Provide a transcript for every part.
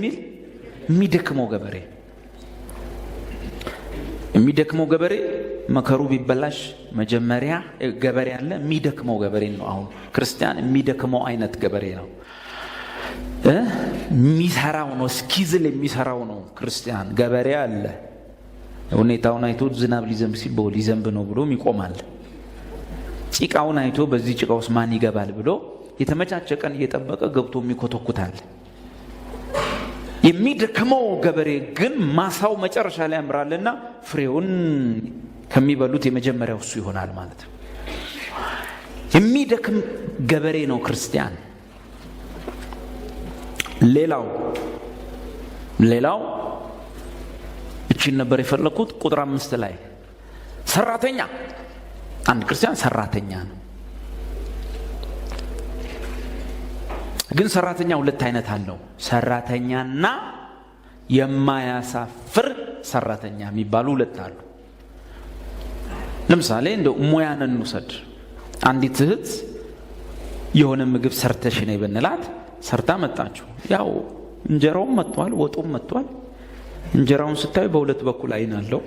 የሚል የሚደክመው ገበሬ መከሩ ቢበላሽ መጀመሪያ ገበሬ አለ የሚደክመው ገበሬ ነው። አሁን ክርስቲያን የሚደክመው አይነት ገበሬ ነው። የሚሰራው ነው፣ ስኪዝል የሚሰራው ነው። ክርስቲያን ገበሬ አለ። ሁኔታውን አይቶ ዝናብ ሊዘንብ ሲል ሊዘንብ ነው ብሎ ይቆማል። ጭቃውን አይቶ በዚህ ጭቃ ውስጥ ማን ይገባል ብሎ የተመቻቸ ቀን እየጠበቀ ገብቶ ይኮተኩታል። የሚደክመው ገበሬ ግን ማሳው መጨረሻ ላይ ያምራልና ፍሬውን ከሚበሉት የመጀመሪያው እሱ ይሆናል ማለት ነው። የሚደክም ገበሬ ነው ክርስቲያን። ሌላው እቺን ነበር የፈለኩት ቁጥር 5 ላይ ሰራተኛ። አንድ ክርስቲያን ሰራተኛ ነው። ግን ሰራተኛ ሁለት አይነት አለው። ሰራተኛና የማያሳፍር ሰራተኛ የሚባሉ ሁለት አሉ። ለምሳሌ እንደው ሙያን እንውሰድ። አንዲት እህት የሆነ ምግብ ሰርተሽ ነይ ብንላት ሰርታ መጣችሁ። ያው እንጀራውም መጥቷል፣ ወጡም መጥቷል። እንጀራውን ስታዩ በሁለት በኩል አይን አለው።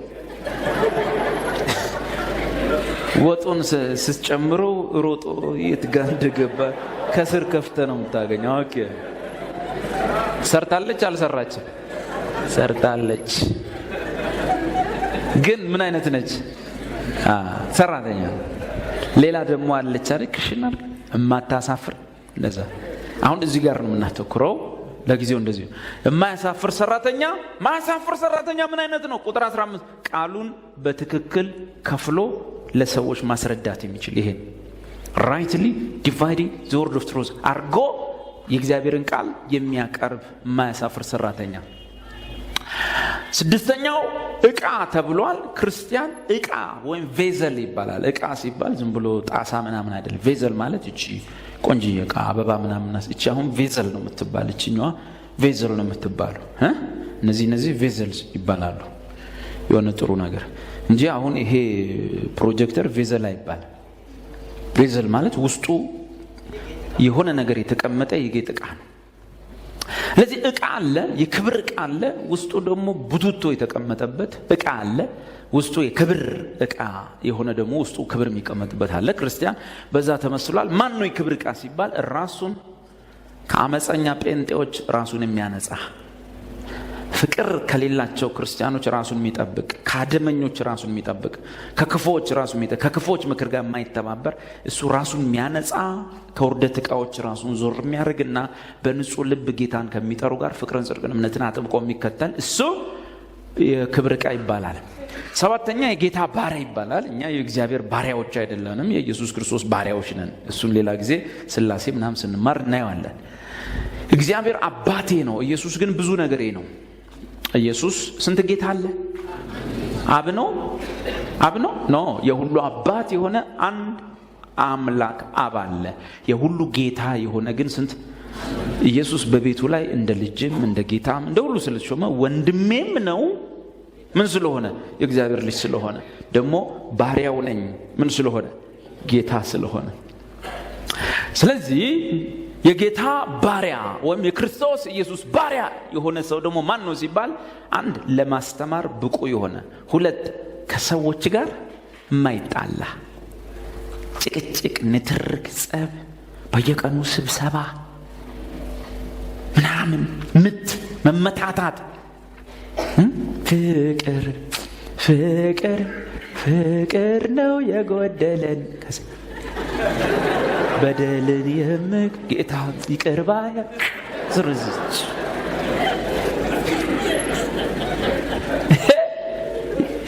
ወጡን ስትጨምሩ ሮጦ የት ጋር እንደገባ ከስር ከፍተ ነው የምታገኘው። ኦኬ ሰርታለች አልሰራችም? ሰርታለች። ግን ምን አይነት ነች? ሰራተኛ። ሌላ ደግሞ አለች አይደል ክሽናል እማታሳፍር። እንደዛ አሁን እዚህ ጋር ነው የምናተኩረው ለጊዜው። እንደዚህ የማያሳፍር ሰራተኛ። ማያሳፍር ሰራተኛ ምን አይነት ነው? ቁጥር 15 ቃሉን በትክክል ከፍሎ ለሰዎች ማስረዳት የሚችል ይሄ rightly dividing the word of truth አርጎ የእግዚአብሔርን ቃል የሚያቀርብ የማያሳፍር ሰራተኛ። ስድስተኛው ዕቃ ተብሏል። ክርስቲያን ዕቃ ወይም ቬዘል ይባላል። ዕቃ ሲባል ዝም ብሎ ጣሳ ምናምን አይደለም። ቬዘል ማለት እቺ ቆንጆ ዕቃ አበባ ምናምን እቺ አሁን ቬዘል ነው የምትባል። እቺኛዋ ቬዘል ነው የምትባለው። እነዚህ ቬዘልስ ይባላሉ። የሆነ ጥሩ ነገር እንጂ አሁን ይሄ ፕሮጀክተር ቬዘል አይባልም። ቬዘል ማለት ውስጡ የሆነ ነገር የተቀመጠ የጌጥ ዕቃ ነው። ስለዚህ ዕቃ አለ፣ የክብር ዕቃ አለ። ውስጡ ደግሞ ቡቱቶ የተቀመጠበት ዕቃ አለ። ውስጡ የክብር ዕቃ የሆነ ደግሞ ውስጡ ክብር የሚቀመጥበት አለ። ክርስቲያን በዛ ተመስሏል። ማን ነው የክብር ዕቃ ሲባል ራሱን ከአመፀኛ ጴንጤዎች ራሱን የሚያነጻ፣ ፍቅር ከሌላቸው ክርስቲያኖች ራሱን የሚጠብቅ፣ ከአደመኞች ራሱን የሚጠብቅ፣ ከክፎች ራሱን የሚጠብቅ፣ ከክፎች ምክር ጋር የማይተባበር እሱ ራሱን የሚያነጻ፣ ከውርደት ዕቃዎች ራሱን ዞር የሚያደርግና በንጹህ ልብ ጌታን ከሚጠሩ ጋር ፍቅርን፣ ጽድቅን፣ እምነትን አጥብቆ የሚከተል እሱ የክብር ዕቃ ይባላል። ሰባተኛ የጌታ ባሪያ ይባላል። እኛ የእግዚአብሔር ባሪያዎች አይደለንም፣ የኢየሱስ ክርስቶስ ባሪያዎች ነን። እሱን ሌላ ጊዜ ስላሴ ምናምን ስንማር እናየዋለን። እግዚአብሔር አባቴ ነው። ኢየሱስ ግን ብዙ ነገሬ ነው። ኢየሱስ ስንት ጌታ አለ? አብ ነው ኖ የሁሉ አባት የሆነ አንድ አምላክ አብ አለ። የሁሉ ጌታ የሆነ ግን ስንት? ኢየሱስ በቤቱ ላይ እንደ ልጅም እንደ ጌታም እንደ ሁሉ ስለተሾመ ወንድሜም ነው። ምን ስለሆነ? የእግዚአብሔር ልጅ ስለሆነ። ደግሞ ባሪያው ነኝ። ምን ስለሆነ? ጌታ ስለሆነ። ስለዚህ የጌታ ባሪያ ወይም የክርስቶስ ኢየሱስ ባሪያ የሆነ ሰው ደግሞ ማን ነው ሲባል፣ አንድ ለማስተማር ብቁ የሆነ፣ ሁለት ከሰዎች ጋር የማይጣላ፣ ጭቅጭቅ፣ ንትርክ፣ ጸብ፣ በየቀኑ ስብሰባ ምናምን ምት መመታታት፣ ፍቅር ነው የጎደለን በደልን የምክ ጌታ ይቅር ባይ ዝርዝች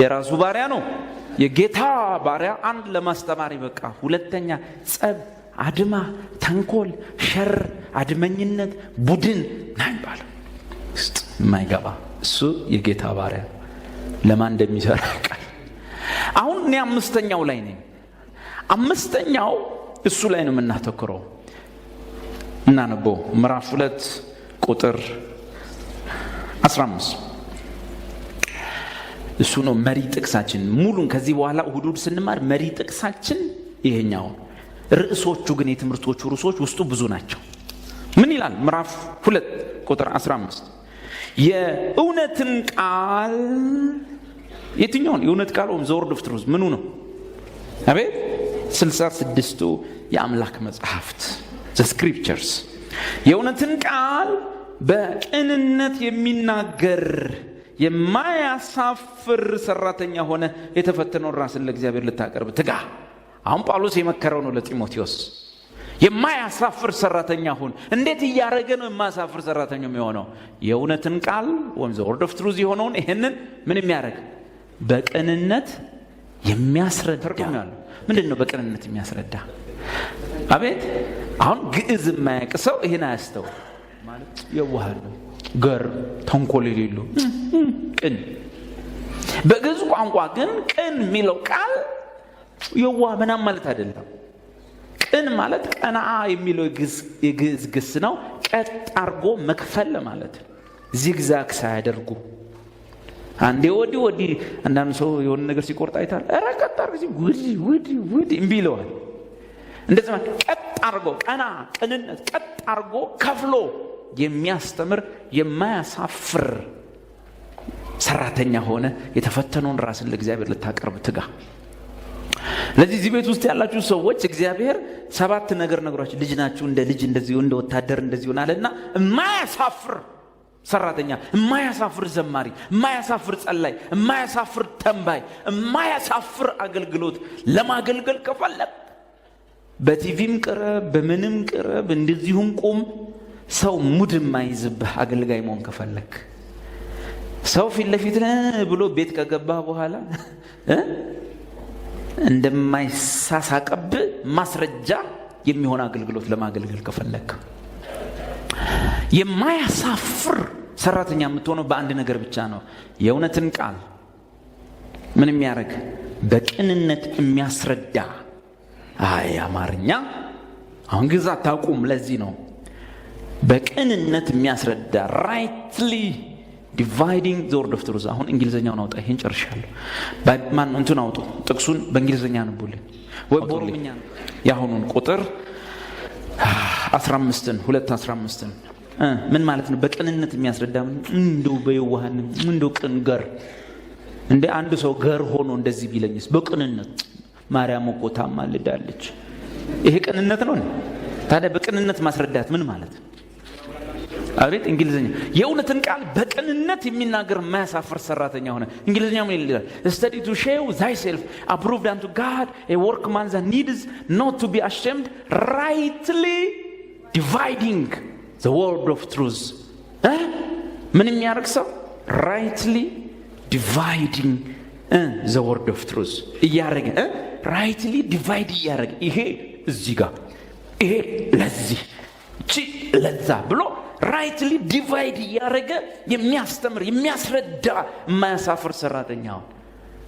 የራሱ ባሪያ ነው። የጌታ ባሪያ አንድ ለማስተማር ይበቃ፣ ሁለተኛ ጸብ፣ አድማ፣ ተንኮል፣ ሸር፣ አድመኝነት፣ ቡድን ናይባል ውስጥ የማይገባ እሱ የጌታ ባሪያ ለማን እንደሚሰራ ቃል። አሁን እኔ አምስተኛው ላይ ነኝ። አምስተኛው እሱ ላይ ነው የምናተኩረው። እናነበው ምዕራፍ 2 ቁጥር 15 እሱ ነው መሪ ጥቅሳችን። ሙሉን ከዚህ በኋላ እሁድ ስንማር መሪ ጥቅሳችን ይሄኛው። ርዕሶቹ ግን የትምህርቶቹ ርዕሶች ውስጡ ብዙ ናቸው። ምን ይላል? ምዕራፍ 2 ቁጥር 15 የእውነትን ቃል የትኛውን የእውነት ቃል ወይም ዘ ወርድ ኦፍ ትሩዝ ምኑ ነው? አቤት 66ቱ የአምላክ መጽሐፍት ዘ ስክሪፕቸርስ የእውነትን ቃል በቅንነት የሚናገር የማያሳፍር ሰራተኛ ሆነ የተፈተነውን ራስን ለእግዚአብሔር ልታቀርብ ትጋ። አሁን ጳውሎስ የመከረው ነው ለጢሞቴዎስ። የማያሳፍር ሰራተኛ ሁን። እንዴት እያደረገ ነው የማያሳፍር ሰራተኛ የሚሆነው? የእውነትን ቃል ወይም ዘ ወርድ ኦፍ ትሩዝ የሆነውን ይሄንን ምን የሚያደርግ በቅንነት የሚያስረዳ። ምንድን ነው በቅንነት የሚያስረዳ? አቤት አሁን ግዕዝ የማያውቅ ሰው ይሄን አያስተውል ማለት የዋህ ነው፣ ገር ተንኮል የሌለው ቅን። በግዕዝ ቋንቋ ግን ቅን የሚለው ቃል የዋህ ምናምን ማለት አይደለም። ቅን ማለት ቀና የሚለው የግዕዝ ግስ ነው። ቀጥ አርጎ መክፈል ማለት ነው። ዚግዛግ ሳያደርጉ አንዴ ወዲህ አንዳንድ ሰው የሆነ ነገር ሲቆርጥ አይታል። ኧረ ቀጥ አርጎ ውዲ እምቢ ይለዋል። እንደዚህ ማለት ቀጥ አርጎ ቀና ቅንነት ቀጥ አርጎ ከፍሎ የሚያስተምር የማያሳፍር ሰራተኛ ሆነ የተፈተነውን ራስን ለእግዚአብሔር ልታቀርብ ትጋ። ለዚህ እዚህ ቤት ውስጥ ያላችሁ ሰዎች እግዚአብሔር 7 ነገር ነግሯችሁ ልጅ ናችሁ እንደ ልጅ እንደዚህ እንደ ወታደር እንደዚህ ሆናልና የማያሳፍር ሰራተኛ፣ የማያሳፍር ዘማሪ፣ የማያሳፍር ጸላይ፣ የማያሳፍር ተንባይ፣ የማያሳፍር አገልግሎት ለማገልገል ከፈለግ በቲቪም ቅረብ በምንም ቅረብ እንደዚሁም ቁም። ሰው ሙድ የማይዝብህ አገልጋይ መሆን ከፈለግ ሰው ፊት ለፊት ብሎ ቤት ከገባ በኋላ እንደማይሳሳቀብ ማስረጃ የሚሆን አገልግሎት ለማገልገል ከፈለግ የማያሳፍር ሰራተኛ የምትሆነው በአንድ ነገር ብቻ ነው። የእውነትን ቃል ምን የሚያደርግ በቅንነት የሚያስረዳ። አይ አማርኛ አሁን ግዛ ታቁም። ለዚህ ነው በቅንነት የሚያስረዳ rightly dividing the word of truth። አሁን እንግሊዘኛውን አውጣ። ይሄን ጨርሻለሁ። ማን እንትን አውጡ ጥቅሱን በእንግሊዘኛ አንብቡልኝ ወይ በኦሮምኛ ያሁኑን ቁጥር 15ን 2:15 ምን ማለት ነው? በቅንነት የሚያስረዳ እንደው በየዋህነት እንደው ቅን ገር እንደ አንድ ሰው ገር ሆኖ እንደዚህ ቢለኝስ በቅንነት ማርያም እኮ ታማልዳለች። ይሄ ቅንነት ነው። ታዲያ በቅንነት ማስረዳት ምን ማለት ነው? አቤት እንግሊዘኛ የእውነትን ቃል በቅንነት የሚናገር የማያሳፍር ሰራተኛ ሆነ። እንግሊዘኛ ምን ይላል? study to show thyself approved unto God, a workman that needs not to be ashamed, rightly dividing the word of truth። ምን የሚያደርግ ሰው? rightly dividing the word of truth እያደረገ rightly divide እያደረገ ይሄ እዚህ ጋር ይሄ ለዚህ እቺ ለዛ ብሎ rightly divide እያደረገ የሚያስተምር የሚያስረዳ የማያሳፍር ሰራተኛው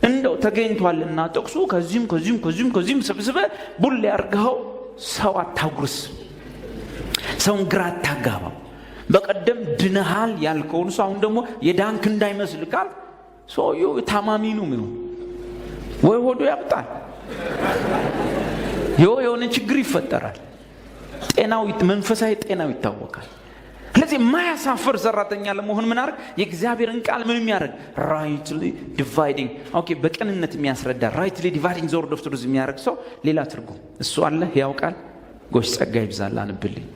እንደው ተገኝቷልና ጥቅሱ ከዚህም ሰብስበ ቡል ያርገው። ሰው አታጉርስ፣ ሰውን ግራ አታጋባው። በቀደም ድነሃል ያልከውን ሰው አሁን ደግሞ የዳንክ እንዳይመስል ቃል ሰውየው ታማሚ ነው ወይ ሆዶ ያብጣል፣ የሆነ ችግር ይፈጠራል፣ ጤናው መንፈሳዊ ጤናው ይታወቃል። ስለዚህ የማያሳፍር ሰራተኛ ለመሆን ምን አርግ? የእግዚአብሔርን ቃል ምን የሚያደርግ? rightly dividing። ኦኬ በቅንነት የሚያስረዳ rightly dividing the word of truth የሚያደርግ ሰው ሌላ ትርጉም እሱ አለ። ያውቃል ጎሽ ጸጋ ይብዛል። አንብልኝ።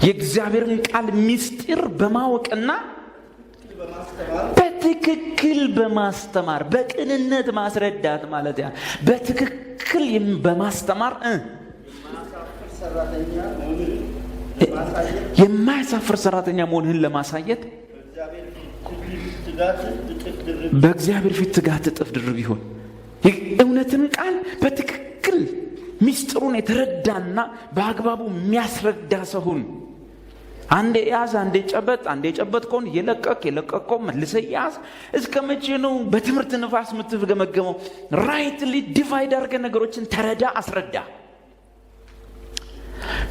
የእግዚአብሔርን ቃል ምስጢር በማወቅና በትክክል በማስተማር በቅንነት ማስረዳት ማለት ያ በትክክል በማስተማር የማያሳፍር ሰራተኛ መሆንህን ለማሳየት በእግዚአብሔር ፊት ትጋት እጥፍ ድርብ ይሁን። እውነትን ቃል በትክክል ምስጢሩን የተረዳና በአግባቡ የሚያስረዳ ሰውን አንዴ ያዝ አንዴ ጨበጥ አንዴ ጨበጥከውን የለቀቀው መልሰህ ያዝ። እስከ መቼ ነው በትምህርት ንፋስ የምትገመገመው? ራይትሊ ዲቫይድ አድርገህ ነገሮችን ተረዳ፣ አስረዳ።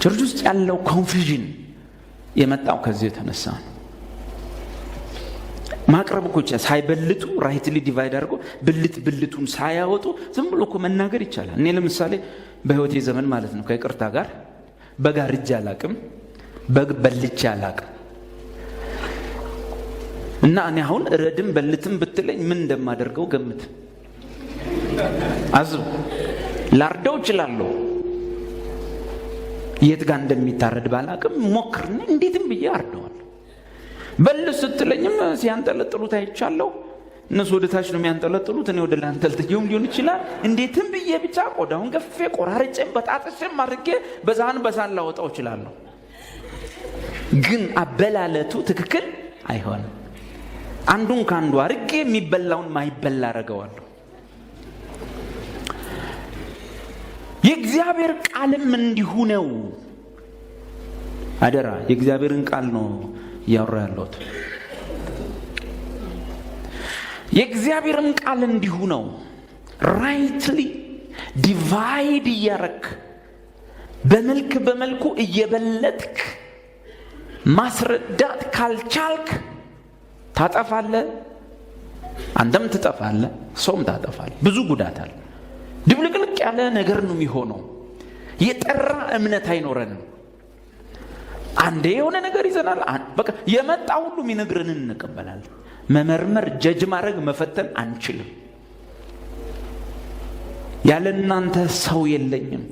ቸርች ውስጥ ያለው ኮንፊውዥን የመጣው ከዚህ የተነሳ ነው። ማቅረብ እኮ ይቻላል ሳይበልጡ ራይትሊ ዲቫይድ አድርጎ ብልቱን ሳያወጡ ዝም ብሎ እኮ መናገር ይቻላል። እኔ ለምሳሌ በህይወቴ ዘመን ማለት ነው ከይቅርታ ጋር በግ አርጄ አላቅም፣ በግ በልቼ አላቅም። እና እኔ አሁን እረድም በልትም ብትለኝ ምን እንደማደርገው ገምት። አዝብ ላርደው እችላለሁ። የት ጋር እንደሚታረድ ባላቅም ሞክርና እንዴትም ብዬ አርደዋለሁ። በል ስትለኝም ሲያንጠለጥሉት አይቻለሁ። እነሱ ወደ ታች ነው የሚያንጠለጥሉት፣ እኔ ወደ ላይ አንጠልጥየውም ሊሆን ይችላል። እንዴትም ብዬ ብቻ ቆዳውን ገፍፌ ቆራርጬም በጣጥሼም አድርጌ በዛን ላወጣው እችላለሁ። ግን አበላለቱ ትክክል አይሆንም። አንዱን ካንዱ አድርጌ የሚበላውን ማይበላ አረገዋለሁ። የእግዚአብሔር ቃልም እንዲሁ ነው። አደራ የእግዚአብሔርን ቃል ነው እያወራ ያለሁት። የእግዚአብሔርም ቃል እንዲሁ ነው። ራይትሊ ዲቫይድ እያረክ በመልኩ እየበለጥክ ማስረዳት ካልቻልክ ታጠፋለህ። አንተም ትጠፋለህ፣ ሰውም ታጠፋለህ። ብዙ ጉዳት አለ። ድብልቅልቅ ያለ ነገር ነው የሚሆነው። የጠራ እምነት አይኖረንም። አንዴ የሆነ ነገር ይዘናል፣ በቃ የመጣ ሁሉ የሚነግረንን እንቀበላለን። መመርመር፣ ጀጅ ማድረግ፣ መፈተን አንችልም። ያለ እናንተ ሰው የለኝም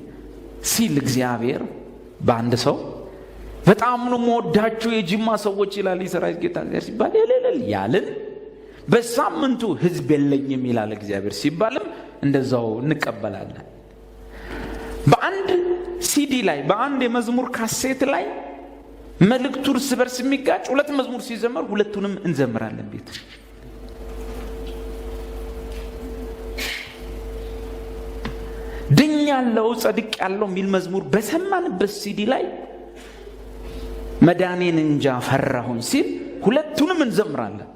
ሲል እግዚአብሔር በአንድ ሰው በጣም ነው የምወዳችሁ የጅማ ሰዎች ይላል የሰራዊት ጌታ እግዚአብሔር ሲባል የሌለል ያልን፣ በሳምንቱ ህዝብ የለኝም ይላል እግዚአብሔር ሲባልም እንደዛው እንቀበላለን። በአንድ ሲዲ ላይ በአንድ የመዝሙር ካሴት ላይ መልእክቱ እርስ በርስ የሚጋጭ ሁለት መዝሙር ሲዘመር ሁለቱንም እንዘምራለን። ቤት ድኛለሁ ጸድቅ ያለው የሚል መዝሙር በሰማንበት ሲዲ ላይ መዳኔን እንጃ ፈራሁን ሲል ሁለቱንም እንዘምራለን።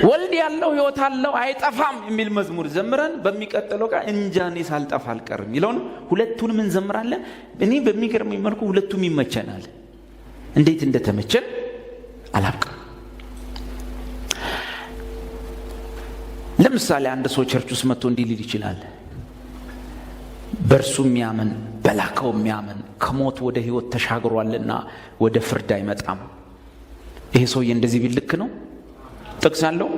ወልድ ያለው ህይወት አለው አይጠፋም የሚል መዝሙር ዘምረን በሚቀጥለው ጋር እንጃ እኔ ሳልጠፋ አልቀርም ይለውን ሁለቱንም እንዘምራለን። እኔ በሚገርመኝ መልኩ ሁለቱም ይመቸናል። እንዴት እንደተመቸን አላውቅም። ለምሳሌ አንድ ሰው ቸርች ውስጥ መጥቶ እንዲህ ሊል ይችላል። በእርሱ የሚያምን በላከው የሚያምን ከሞት ወደ ህይወት ተሻግሯልና ወደ ፍርድ አይመጣም። ይሄ ሰውዬ እንደዚህ ቢል ልክ ነው? ጥቅስ አለው።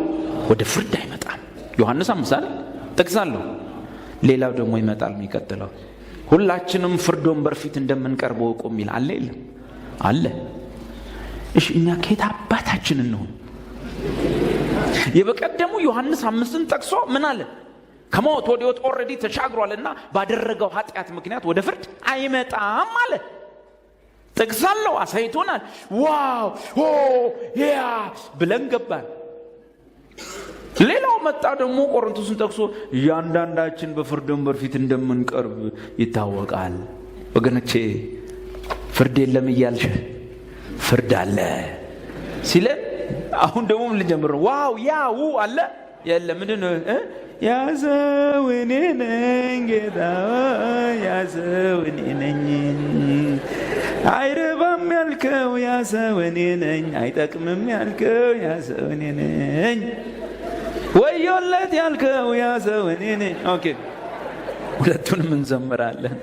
ወደ ፍርድ አይመጣም። ዮሐንስ 5 ጥቅስ አለው። ሌላው ደግሞ ይመጣል የሚቀጥለው ሁላችንም ፍርድ ወንበር ፊት እንደምንቀርበው ቆም ይላል አለ የለም? አለ። እሺ እኛ ከየት አባታችን እንሆን? የበቀደሙ ዮሐንስ 5 ጠቅሶ ምን አለ? ከሞት ወደ ህይወት ኦልሬዲ ተሻግሯልና ባደረገው ኃጢአት ምክንያት ወደ ፍርድ አይመጣም አለ። ጥቅስ አለው፣ አሳይቶናል። ዋው ኦ ያ ብለን ገባን። ሌላው መጣ ደግሞ ቆሮንቶስን ጠቅሶ እያንዳንዳችን በፍርድ ወንበር ፊት እንደምንቀርብ ይታወቃል። ወገኖቼ ፍርድ የለም እያልሽ ፍርድ አለ ሲለን አሁን ደግሞ ምን ልጀምር? ዋው ያው አለ የለም ምንድነው? ያዘው እኔ ነኝ ጌታ ያዘው እኔ ነኝ። አይረባም ያልከው ያዘው እኔ ነኝ። አይጠቅምም ያልከው ያዘው እኔ ነኝ። ወዮለት ያልከው ያዘው እኔ ነኝ። ኦኬ ሁለቱንም እንዘምራለን።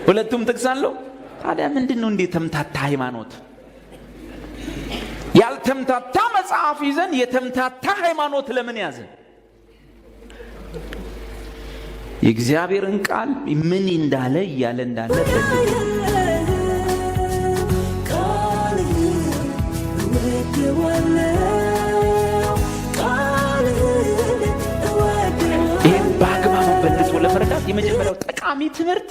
ሁለቱም ጥቅስ አለው። ታዲያ ምንድነው እንዴ ተምታታ ሃይማኖት? ያልተምታታ መጽሐፍ ይዘን የተምታታ ሃይማኖት ለምን ያዘን? የእግዚአብሔርን ቃል ምን እንዳለ እያለ እንዳለ ይህን በአግባቡ በልጦ ለመረዳት የመጀመሪያው ጠቃሚ ትምህርት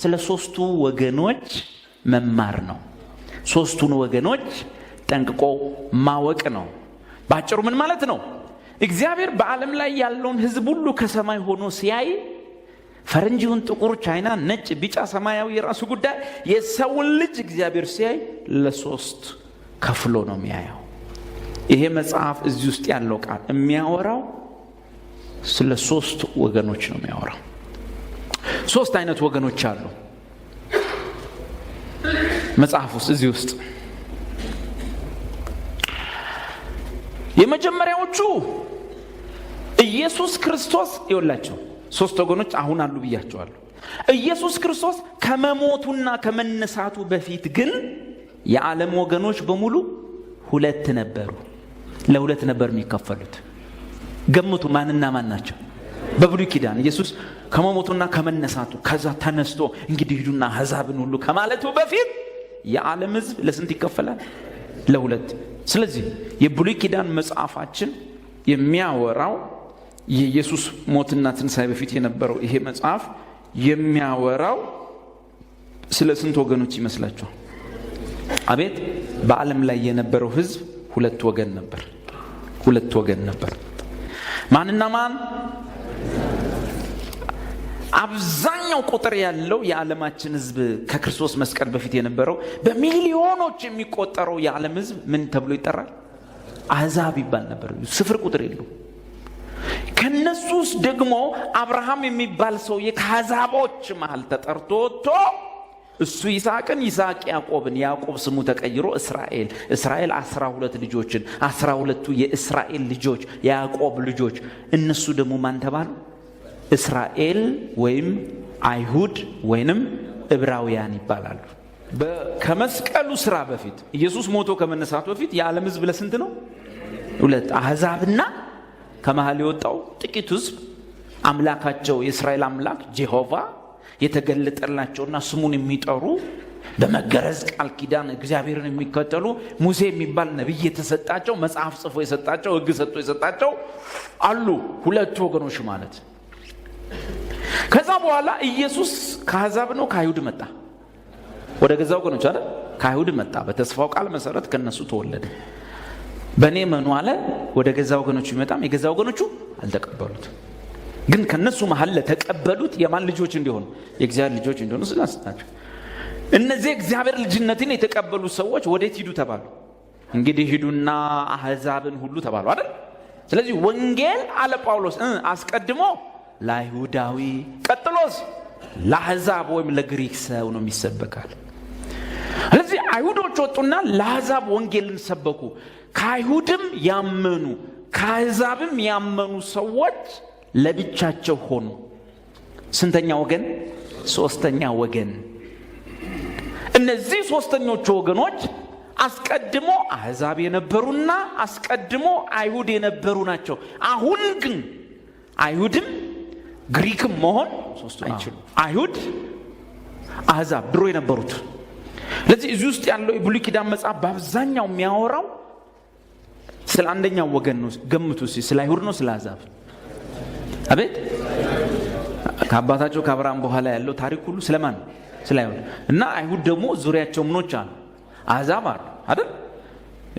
ስለ ሶስቱ ወገኖች መማር ነው። ሶስቱን ወገኖች ጠንቅቆ ማወቅ ነው። ባጭሩ ምን ማለት ነው? እግዚአብሔር በዓለም ላይ ያለውን ህዝብ ሁሉ ከሰማይ ሆኖ ሲያይ ፈረንጂውን፣ ጥቁር፣ ቻይና፣ ነጭ፣ ቢጫ፣ ሰማያዊ የራሱ ጉዳይ፣ የሰውን ልጅ እግዚአብሔር ሲያይ ለሶስት ከፍሎ ነው የሚያየው። ይሄ መጽሐፍ እዚህ ውስጥ ያለው ቃል የሚያወራው ስለ ሶስት ወገኖች ነው የሚያወራው። ሶስት አይነት ወገኖች አሉ መጽሐፍ ውስጥ እዚህ ውስጥ። የመጀመሪያዎቹ ኢየሱስ ክርስቶስ ይወላቸው ሶስት ወገኖች አሁን አሉ ብያቸዋለሁ። ኢየሱስ ክርስቶስ ከመሞቱና ከመነሳቱ በፊት ግን የዓለም ወገኖች በሙሉ ሁለት ነበሩ። ለሁለት ነበር የሚከፈሉት። ገምቱ ማንና ማን ናቸው? በብሉይ ኪዳን ኢየሱስ ከመሞቱና ከመነሳቱ ከዛ ተነስቶ እንግዲህ ሂዱና አሕዛብን ሁሉ ከማለቱ በፊት የዓለም ሕዝብ ለስንት ይከፈላል? ለሁለት። ስለዚህ የብሉይ ኪዳን መጽሐፋችን የሚያወራው የኢየሱስ ሞትና ትንሣኤ በፊት የነበረው ይሄ መጽሐፍ የሚያወራው ስለ ስንት ወገኖች ይመስላችኋል? አቤት! በዓለም ላይ የነበረው ሕዝብ ሁለት ወገን ነበር። ሁለት ወገን ነበር። ማንና ማን? አብዛኛው ቁጥር ያለው የዓለማችን ሕዝብ ከክርስቶስ መስቀል በፊት የነበረው በሚሊዮኖች የሚቆጠረው የዓለም ሕዝብ ምን ተብሎ ይጠራል? አሕዛብ ይባል ነበር። ስፍር ቁጥር የለው። ከነሱ ውስጥ ደግሞ አብርሃም የሚባል ሰውዬ ከአሕዛቦች መሃል ተጠርቶ ወጥቶ እሱ ይስሐቅን፣ ይስሐቅ ያዕቆብን፣ ያዕቆብ ስሙ ተቀይሮ እስራኤል፣ እስራኤል 12 ልጆችን 12ቱ የእስራኤል ልጆች ያዕቆብ ልጆች እነሱ ደግሞ ማን ተባሉ? እስራኤል ወይም አይሁድ ወይንም ዕብራውያን ይባላሉ። ከመስቀሉ ስራ በፊት ኢየሱስ ሞቶ ከመነሳቱ በፊት የዓለም ሕዝብ ለስንት ነው? ሁለት። አሕዛብና ከመሃል የወጣው ጥቂት ሕዝብ አምላካቸው የእስራኤል አምላክ ጄሆቫ የተገለጠላቸውና ስሙን የሚጠሩ በመገረዝ ቃል ኪዳን እግዚአብሔርን የሚከተሉ ሙሴ የሚባል ነቢይ የተሰጣቸው መጽሐፍ ጽፎ የሰጣቸው ሕግ ሰጥቶ የሰጣቸው አሉ። ሁለቱ ወገኖች ማለት። ከዛ በኋላ ኢየሱስ ከአሕዛብ ነው ከአይሁድ መጣ? ወደ ገዛ ወገኖች አይደል? ከአይሁድ መጣ። በተስፋው ቃል መሰረት ከነሱ ተወለደ። በእኔ መኑ አለ። ወደ ገዛ ወገኖቹ ይመጣም የገዛ ወገኖቹ አልተቀበሉት። ግን ከነሱ መሃል ለተቀበሉት የማን ልጆች እንዲሆኑ? የእግዚአብሔር ልጆች እንዲሆኑ ስላስናቸው። እነዚህ እግዚአብሔር ልጅነትን የተቀበሉ ሰዎች ወዴት ሂዱ ተባሉ? እንግዲህ ሂዱና አሕዛብን ሁሉ ተባሉ አይደል? ስለዚህ ወንጌል አለ ጳውሎስ አስቀድሞ ለአይሁዳዊ ቀጥሎስ ለአሕዛብ ወይም ለግሪክ ሰው ነው የሚሰበካል። ስለዚህ አይሁዶች ወጡና ለአሕዛብ ወንጌልን ሰበኩ። ከአይሁድም ያመኑ ከአሕዛብም ያመኑ ሰዎች ለብቻቸው ሆኑ። ስንተኛ ወገን? ሶስተኛ ወገን። እነዚህ ሶስተኞቹ ወገኖች አስቀድሞ አሕዛብ የነበሩና አስቀድሞ አይሁድ የነበሩ ናቸው። አሁን ግን አይሁድም ግሪክም መሆን አይችሉም። አይሁድ አሕዛብ ድሮ የነበሩት። ስለዚህ እዚህ ውስጥ ያለው የብሉይ ኪዳን መጽሐፍ በአብዛኛው የሚያወራው ስለ አንደኛው ወገን ነው። ገምቱ እስኪ፣ ስለ አይሁድ ነው ስለ አሕዛብ? አቤት! ከአባታቸው ከአብርሃም በኋላ ያለው ታሪክ ሁሉ ስለማን? ስለ አይሁድ። እና አይሁድ ደግሞ ዙሪያቸው ምኖች አሉ? አሕዛብ አሉ አይደል?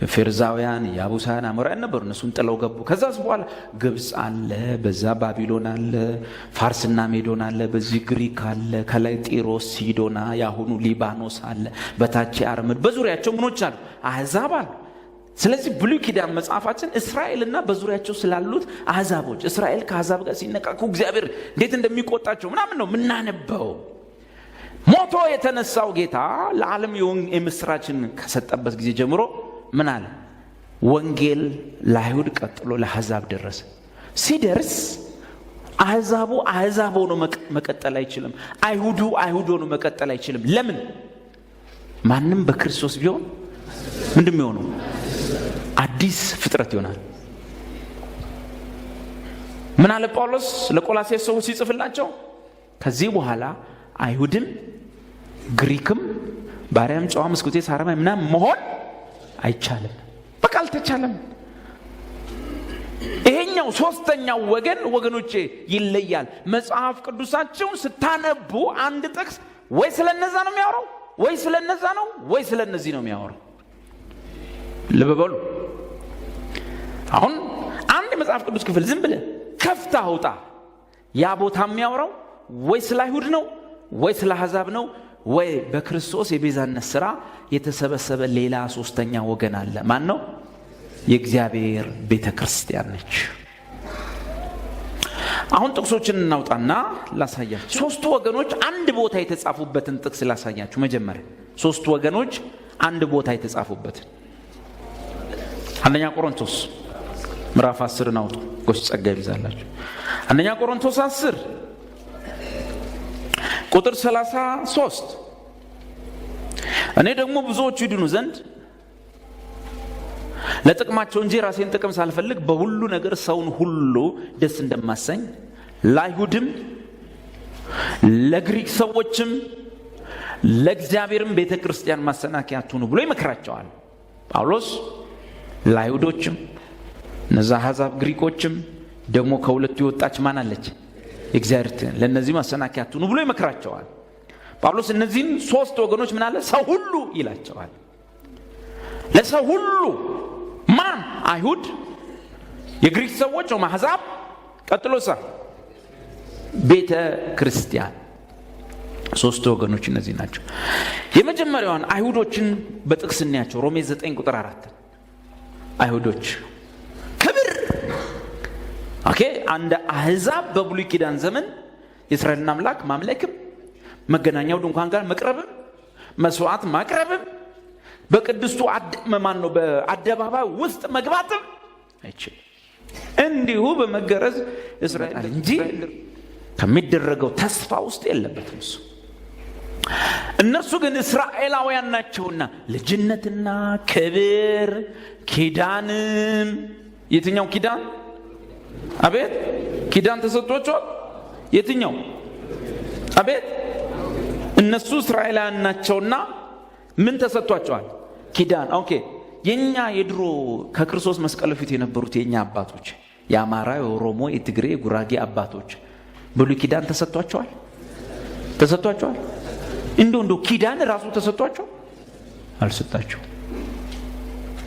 ፌርዛውያን፣ ያቡሳውያን፣ አሞራውያን ነበሩ። እነሱን ጥለው ገቡ። ከዛስ በኋላ ግብፅ አለ፣ በዛ ባቢሎን አለ፣ ፋርስና ሜዶን አለ፣ በዚህ ግሪክ አለ፣ ከላይ ጢሮስ፣ ሲዶና፣ ያሁኑ ሊባኖስ አለ፣ በታች አርመድ፣ በዙሪያቸው ምኖች አሉ? አሕዛብ አሉ። ስለዚህ ብሉይ ኪዳን መጽሐፋችን እስራኤልና በዙሪያቸው ስላሉት አሕዛቦች፣ እስራኤል ከአሕዛብ ጋር ሲነቃቁ እግዚአብሔር እንዴት እንደሚቆጣቸው ምናምን ነው የምናነበው። ሞቶ የተነሳው ጌታ ለዓለም የምስራችን ከሰጠበት ጊዜ ጀምሮ ምን አለ? ወንጌል ለአይሁድ ቀጥሎ ለአሕዛብ ደረሰ። ሲደርስ አሕዛቡ አሕዛብ ሆኖ መቀጠል አይችልም። አይሁዱ አይሁድ ሆኖ መቀጠል አይችልም። ለምን? ማንም በክርስቶስ ቢሆን ምንድን የሚሆነው? አዲስ ፍጥረት ይሆናል። ምን አለ ጳውሎስ ለቆላሴስ ሰዎች ሲጽፍላቸው? ከዚህ በኋላ አይሁድም ግሪክም ባሪያም ጨዋም እስኩቴ ሳረማይ ምናምን መሆን አይቻልም። በቃ አልተቻለም። ይሄኛው ሶስተኛው ወገን ወገኖቼ ይለያል። መጽሐፍ ቅዱሳቸውን ስታነቡ አንድ ጥቅስ ወይ ስለነዛ ነው የሚያወራው፣ ወይ ስለነዛ ነው፣ ወይ ስለነዚህ ነው የሚያወራው። ልብ በሉ። አሁን አንድ መጽሐፍ ቅዱስ ክፍል ዝም ብለህ ከፍተህ አውጣ። ያ ቦታ የሚያወራው ወይ ስለ አይሁድ ነው፣ ወይ ስለ አሕዛብ ነው፣ ወይ በክርስቶስ የቤዛነት ሥራ የተሰበሰበ ሌላ ሶስተኛ ወገን አለ። ማን ነው? የእግዚአብሔር ቤተ ክርስቲያን ነች። አሁን ጥቅሶችን እናውጣና ላሳያችሁ። ሶስቱ ወገኖች አንድ ቦታ የተጻፉበትን ጥቅስ ላሳያችሁ። መጀመሪያ ሶስቱ ወገኖች አንድ ቦታ የተጻፉበትን አንደኛ ቆሮንቶስ ምዕራፍ 10 ነው። ጎሽ ጸጋ ይብዛላችሁ። አንደኛ ቆሮንቶስ 10 ቁጥር 33 እኔ ደግሞ ብዙዎች ይድኑ ዘንድ ለጥቅማቸው እንጂ ራሴን ጥቅም ሳልፈልግ በሁሉ ነገር ሰውን ሁሉ ደስ እንደማሰኝ ለአይሁድም ለግሪክ ሰዎችም ለእግዚአብሔርም ቤተክርስቲያን ማሰናከያ አትሁኑ ብሎ ይመክራቸዋል። ጳውሎስ ለአይሁዶችም እነዛ አሕዛብ ግሪኮችም ደግሞ ከሁለቱ የወጣች ማን አለች? እግዚአብሔር ለነዚህ ማሰናከያ አትሁኑ ብሎ ይመክራቸዋል። ጳውሎስ እነዚህን ሶስት ወገኖች ምን አለ? ሰው ሁሉ ይላቸዋል። ለሰው ሁሉ ማን? አይሁድ፣ የግሪክ ሰዎች ነው አሕዛብ፣ ቀጥሎሳ ቤተ ክርስቲያን። ሶስት ወገኖች እነዚህ ናቸው። የመጀመሪያውን አይሁዶችን በጥቅስ እናያቸው። ሮሜ 9 ቁጥር 4 አይሁዶች ክብር አንድ አሕዛብ በብሉይ ኪዳን ዘመን የእስራኤልን አምላክ ማምለክም መገናኛው ድንኳን ጋር መቅረብም መስዋዕት ማቅረብም በቅድስቱ ማን ነው በአደባባይ ውስጥ መግባትም አይችልም። እንዲሁ በመገረዝ እስራኤል እንጂ ከሚደረገው ተስፋ ውስጥ የለበትም እሱ። እነሱ ግን እስራኤላውያን ናቸውና ልጅነትና ክብር ኪዳንም የትኛው ኪዳን? አቤት ኪዳን ተሰጥቷቸዋል። የትኛው? አቤት እነሱ እስራኤላውያን ናቸውና ምን ተሰጥቷቸዋል? ኪዳን። የኛ የድሮ ከክርስቶስ መስቀል በፊት የነበሩት የኛ አባቶች የአማራ፣ የኦሮሞ፣ የትግሬ፣ የጉራጌ አባቶች ብሉይ ኪዳን ተሰጥቷቸዋል? እንደው ኪዳን ራሱ ተሰጥቷቸው አልሰጣቸው።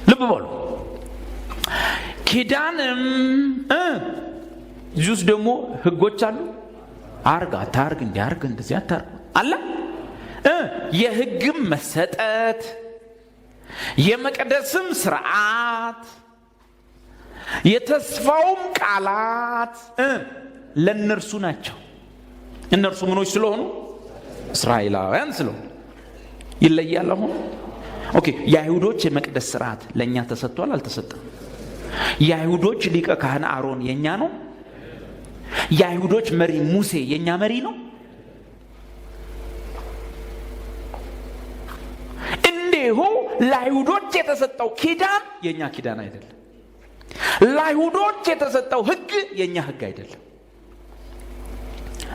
ልብ በሉ። ኪዳንም ጁስ ደግሞ ህጎች አሉ። አርግ አታርግ፣ እንዲያርግ እንደዚህ አታርግ አለ። የህግም መሰጠት የመቅደስም ስርዓት የተስፋውም ቃላት ለነርሱ ናቸው። እነርሱ ምኖች ስለሆኑ? እስራኤላውያን ስለሆኑ ይለያል። አሁን የአይሁዶች የመቅደስ ስርዓት ለኛ ተሰጥቷል አልተሰጠም? የአይሁዶች ሊቀ ካህን አሮን የኛ ነው? የአይሁዶች መሪ ሙሴ የኛ መሪ ነው? እንዲሁ ለአይሁዶች የተሰጠው ኪዳን የኛ ኪዳን አይደለም። ለአይሁዶች የተሰጠው ህግ የኛ ህግ አይደለም።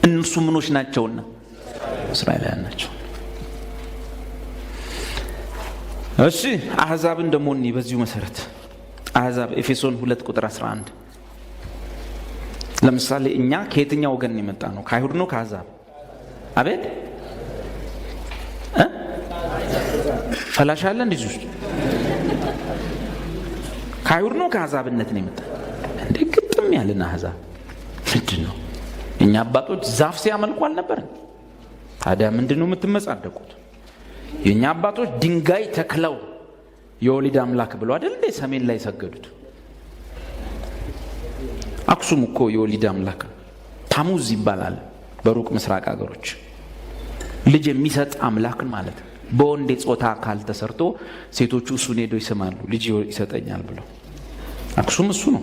እነሱ ምኖች ናቸውና እስራኤላውያን ናቸው። አሕዛብን ደግሞ እኒ በዚሁ መሰረት አሕዛብ ኤፌሶን 2 ቁጥር 11 ለምሳሌ እኛ ከየትኛው ወገን የመጣ ነው? ከአይሁድ ነው ከአሕዛብ? አቤት ፈላሻ አለ እንዴ? ከአይሁድ ነው ከአሕዛብነት ነው የመጣ? እንዴ ግጥም ያለን አሕዛብ ምንድን ነው? እኛ አባቶች ዛፍ ሲያመልኩ አልነበረን? ታዲያ ምንድነው የምትመጻደቁት? የኛ አባቶች ድንጋይ ተክለው የወሊድ አምላክ ብሎ አይደል እንዴ ሰሜን ላይ ሰገዱት? አክሱም እኮ የወሊድ አምላክ ታሙዝ ይባላል። በሩቅ ምስራቅ ሀገሮች ልጅ የሚሰጥ አምላክ ማለት ነው። በወንድ ጾታ አካል ተሰርቶ ሴቶቹ እሱን ሄደው ይስማሉ፣ ልጅ ይሰጠኛል ብለው። አክሱም እሱ ነው።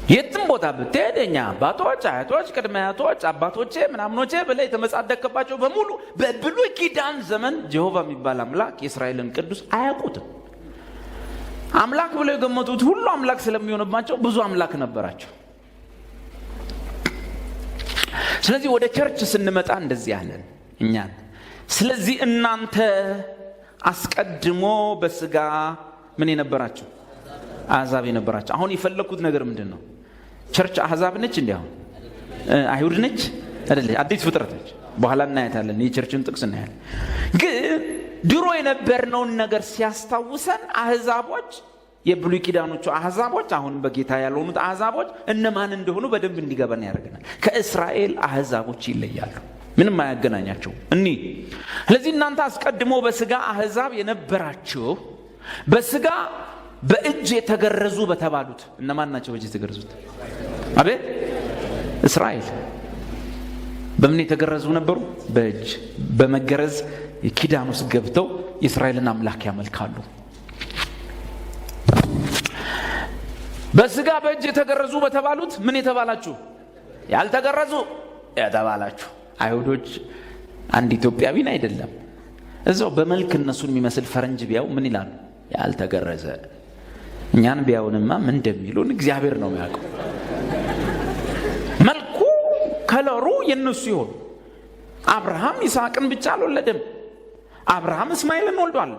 የትም ቦታ ብትሄድ የኛ አባቶች፣ አያቶች፣ ቅድመ አያቶች፣ አባቶቼ ምናምኖቼ ብለህ የተመጻደቅባቸው በሙሉ በብሉይ ኪዳን ዘመን ጀሆቫ የሚባል አምላክ የእስራኤልን ቅዱስ አያውቁትም። አምላክ ብለው የገመቱት ሁሉ አምላክ ስለሚሆንባቸው ብዙ አምላክ ነበራቸው። ስለዚህ ወደ ቸርች ስንመጣ እንደዚህ ያለን እኛን። ስለዚህ እናንተ አስቀድሞ በስጋ ምን የነበራችሁ? አሕዛብ የነበራችሁ። አሁን የፈለኩት ነገር ምንድን ነው? ቸርች አሕዛብ ነች እንዴ? አሁን አይሁድ ነች አይደል? አዲስ ፍጥረት ነች። በኋላ እናያታለን፣ የቸርችን ጥቅስ እናያለን። ግን ድሮ የነበርነውን ነገር ሲያስታውሰን አሕዛቦች፣ የብሉይ ኪዳኖቹ አሕዛቦች፣ አሁን በጌታ ያልሆኑት አሕዛቦች እነማን እንደሆኑ በደንብ እንዲገባን ያደርገናል። ከእስራኤል አሕዛቦች ይለያሉ፣ ምንም አያገናኛቸው እኒ። ስለዚህ እናንተ አስቀድሞ በስጋ አሕዛብ የነበራችሁ በስጋ በእጅ የተገረዙ በተባሉት እነማን ናቸው? በእጅ የተገረዙት አቤት እስራኤል። በምን የተገረዙ ነበሩ? በእጅ በመገረዝ ኪዳን ውስጥ ገብተው የእስራኤልን አምላክ ያመልካሉ። በስጋ በእጅ የተገረዙ በተባሉት ምን የተባላችሁ? ያልተገረዙ የተባላችሁ። አይሁዶች አንድ ኢትዮጵያዊን አይደለም እዛው በመልክ እነሱን የሚመስል ፈረንጅ ቢያው ምን ይላሉ? ያልተገረዘ። እኛን ቢያውንማ ምን እንደሚሉን እግዚአብሔር ነው የሚያውቀው። መልኩ ከለሩ የነሱ ይሆን። አብርሃም ይስሐቅን ብቻ አልወለደም። አብርሃም እስማኤልን ወልዷል።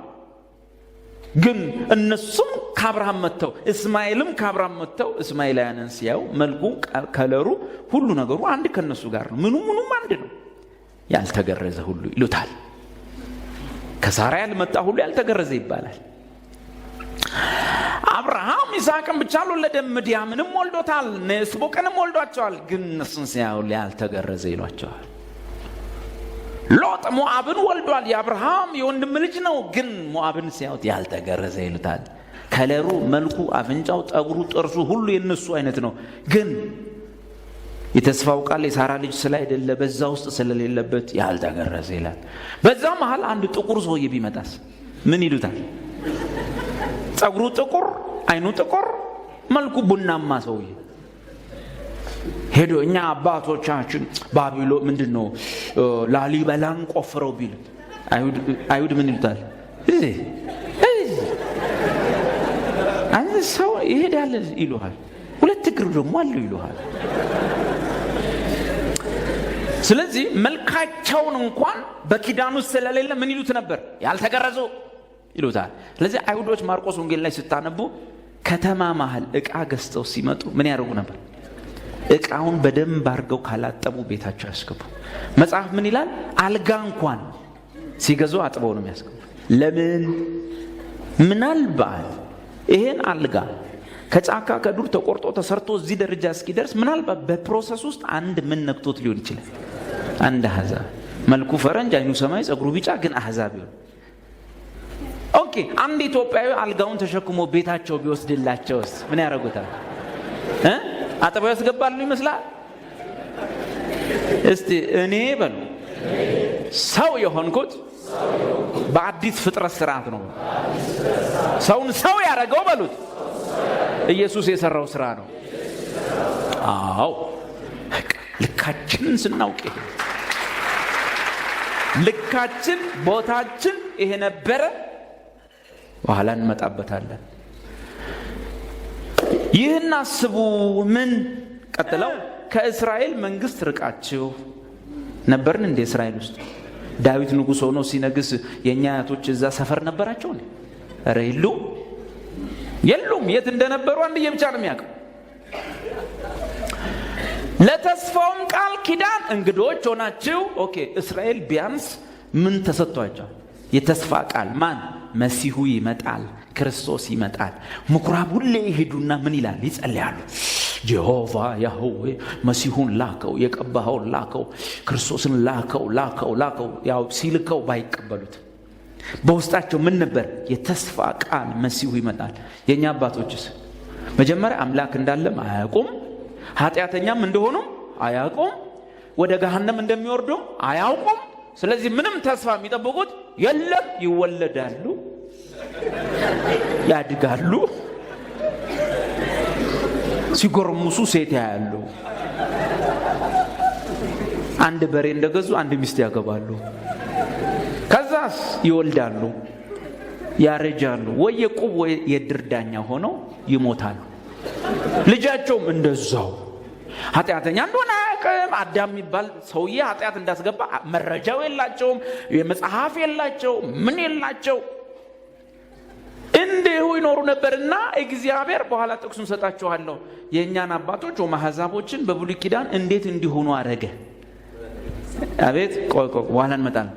ግን እነሱም ከአብርሃም መጥተው እስማኤልም ከአብርሃም መጥተው እስማኤላውያንን ሲያዩ መልኩ ከለሩ ሁሉ ነገሩ አንድ ከነሱ ጋር ነው። ምኑም አንድ ነው። ያልተገረዘ ሁሉ ይሉታል። ከሳራ ያልመጣ ሁሉ ያልተገረዘ ይባላል። አብርሃም ይስሐቅን ብቻ አልወለደም። ምድያምንም ወልዶታል። ስቦቅንም ወልዷቸዋል። ግን እነሱን ሲያዩ ያልተገረዘ ይሏቸዋል። ሎጥ ሞዓብን ወልዷል። የአብርሃም የወንድም ልጅ ነው። ግን ሞዓብን ሲያዩት ያልተገረዘ ይሉታል። ከለሩ፣ መልኩ፣ አፍንጫው፣ ጠጉሩ፣ ጥርሱ ሁሉ የነሱ አይነት ነው። ግን የተስፋው ቃል የሳራ ልጅ ስላይደለ በዛ ውስጥ ስለሌለበት ያልተገረዘ ይላል። በዛ መሃል አንድ ጥቁር ሰውዬ ቢመጣስ ምን ይሉታል? ጸጉሩ ጥቁር፣ አይኑ ጥቁር፣ መልኩ ቡናማ ሰውዬ ሄዶ እኛ አባቶቻችን ባቢሎን ምንድነው ላሊበላን ቆፍረው ቢሉት አይሁድ ምን ይሉታል? አንተ ሰው ይሄዳል ይሉሃል። ሁለት እግር ደግሞ አለው ይሉሃል። ስለዚህ መልካቸውን እንኳን በኪዳኑ ስለሌለ ምን ይሉት ነበር? ያልተገረዙ ይሉታል። ስለዚህ አይሁዶች ማርቆስ ወንጌል ላይ ስታነቡ ከተማ መሃል ዕቃ ገዝተው ሲመጡ ምን ያደርጉ ነበር? ዕቃውን በደንብ አድርገው ካላጠቡ ቤታቸው ያስገቡ። መጽሐፍ ምን ይላል? አልጋ እንኳን ሲገዙ አጥበው ነው የሚያስገቡ። ለምን? ምናልባት ይሄን አልጋ ከጫካ ከዱር ተቆርጦ ተሰርቶ እዚህ ደረጃ እስኪደርስ ምናልባት በፕሮሰስ ውስጥ አንድ ምን ነክቶት ሊሆን ይችላል። አንድ አሕዛብ፣ መልኩ ፈረንጅ፣ አይኑ ሰማይ፣ ጸጉሩ ቢጫ፣ ግን አሕዛብ ይሆን። ኦኬ፣ አንድ ኢትዮጵያዊ አልጋውን ተሸክሞ ቤታቸው ቢወስድላቸውስ ምን ያደርጉታል? አጥበው ያስገባሉ ይመስላል? እስቲ እኔ በሉ ሰው የሆንኩት በአዲስ ፍጥረት ስርዓት ነው። ሰውን ሰው ያደረገው በሉት ኢየሱስ የሰራው ስራ ነው። አዎ፣ ልካችንን ስናውቅ ልካችን ቦታችን ይሄ ነበረ። በኋላ እንመጣበታለን። ይህን አስቡ። ምን ቀጥለው? ከእስራኤል መንግስት ርቃችሁ ነበርን እንደ እስራኤል ውስጥ ዳዊት ንጉሥ ሆኖ ሲነግስ የኛ አያቶች እዛ ሰፈር ነበራቸው እንዴ? ኧረ የሉም። የት እንደነበሩ አንድዬ ብቻ ነው የሚያውቀው። ለተስፋውም ቃል ኪዳን እንግዶች ሆናችሁ። ኦኬ፣ እስራኤል ቢያንስ ምን ተሰጥቷቸው? የተስፋ ቃል። ማን? መሲሁ ይመጣል፣ ክርስቶስ ይመጣል። ምኩራብ ሁሌ ይሄዱና ምን ይላል? ይጸልያሉ። ጀሆቫ ያህዌ መሲሁን ላከው፣ የቀባኸውን ላከው፣ ክርስቶስን ላከው። ያው ሲልከው ባይቀበሉት በውስጣቸው ምን ነበር? የተስፋ ቃል፣ መሲሁ ይመጣል። የኛ አባቶችስ መጀመሪያ አምላክ እንዳለም አያውቁም፣ ኃጢአተኛም እንደሆኑም አያውቁም፣ ወደ ገሃነም እንደሚወርዱም አያውቁም። ስለዚህ ምንም ተስፋ የሚጠብቁት የለም። ይወለዳሉ፣ ያድጋሉ፣ ሲጎርሙሱ ሴት ያያሉ። አንድ በሬ እንደገዙ አንድ ሚስት ያገባሉ። ከዛስ ይወልዳሉ፣ ያረጃሉ፣ ወይ የቁብ ወይ የድር ዳኛ ሆነው ይሞታሉ። ልጃቸውም እንደዛው ኃጢአተኛ እንደሆነ አያውቅም። አዳም የሚባል ሰውዬ ኃጢአት እንዳስገባ መረጃው የላቸውም፣ የመጽሐፍ የላቸው፣ ምን የላቸው። እንዲሁ ይኖሩ ነበርና እግዚአብሔር በኋላ ጥቅሱን ሰጣችኋለሁ። የእኛን አባቶች አሕዛቦችን በብሉይ ኪዳን እንዴት እንዲሆኑ አረገ። አቤት! ቆይ በኋላ እንመጣለን።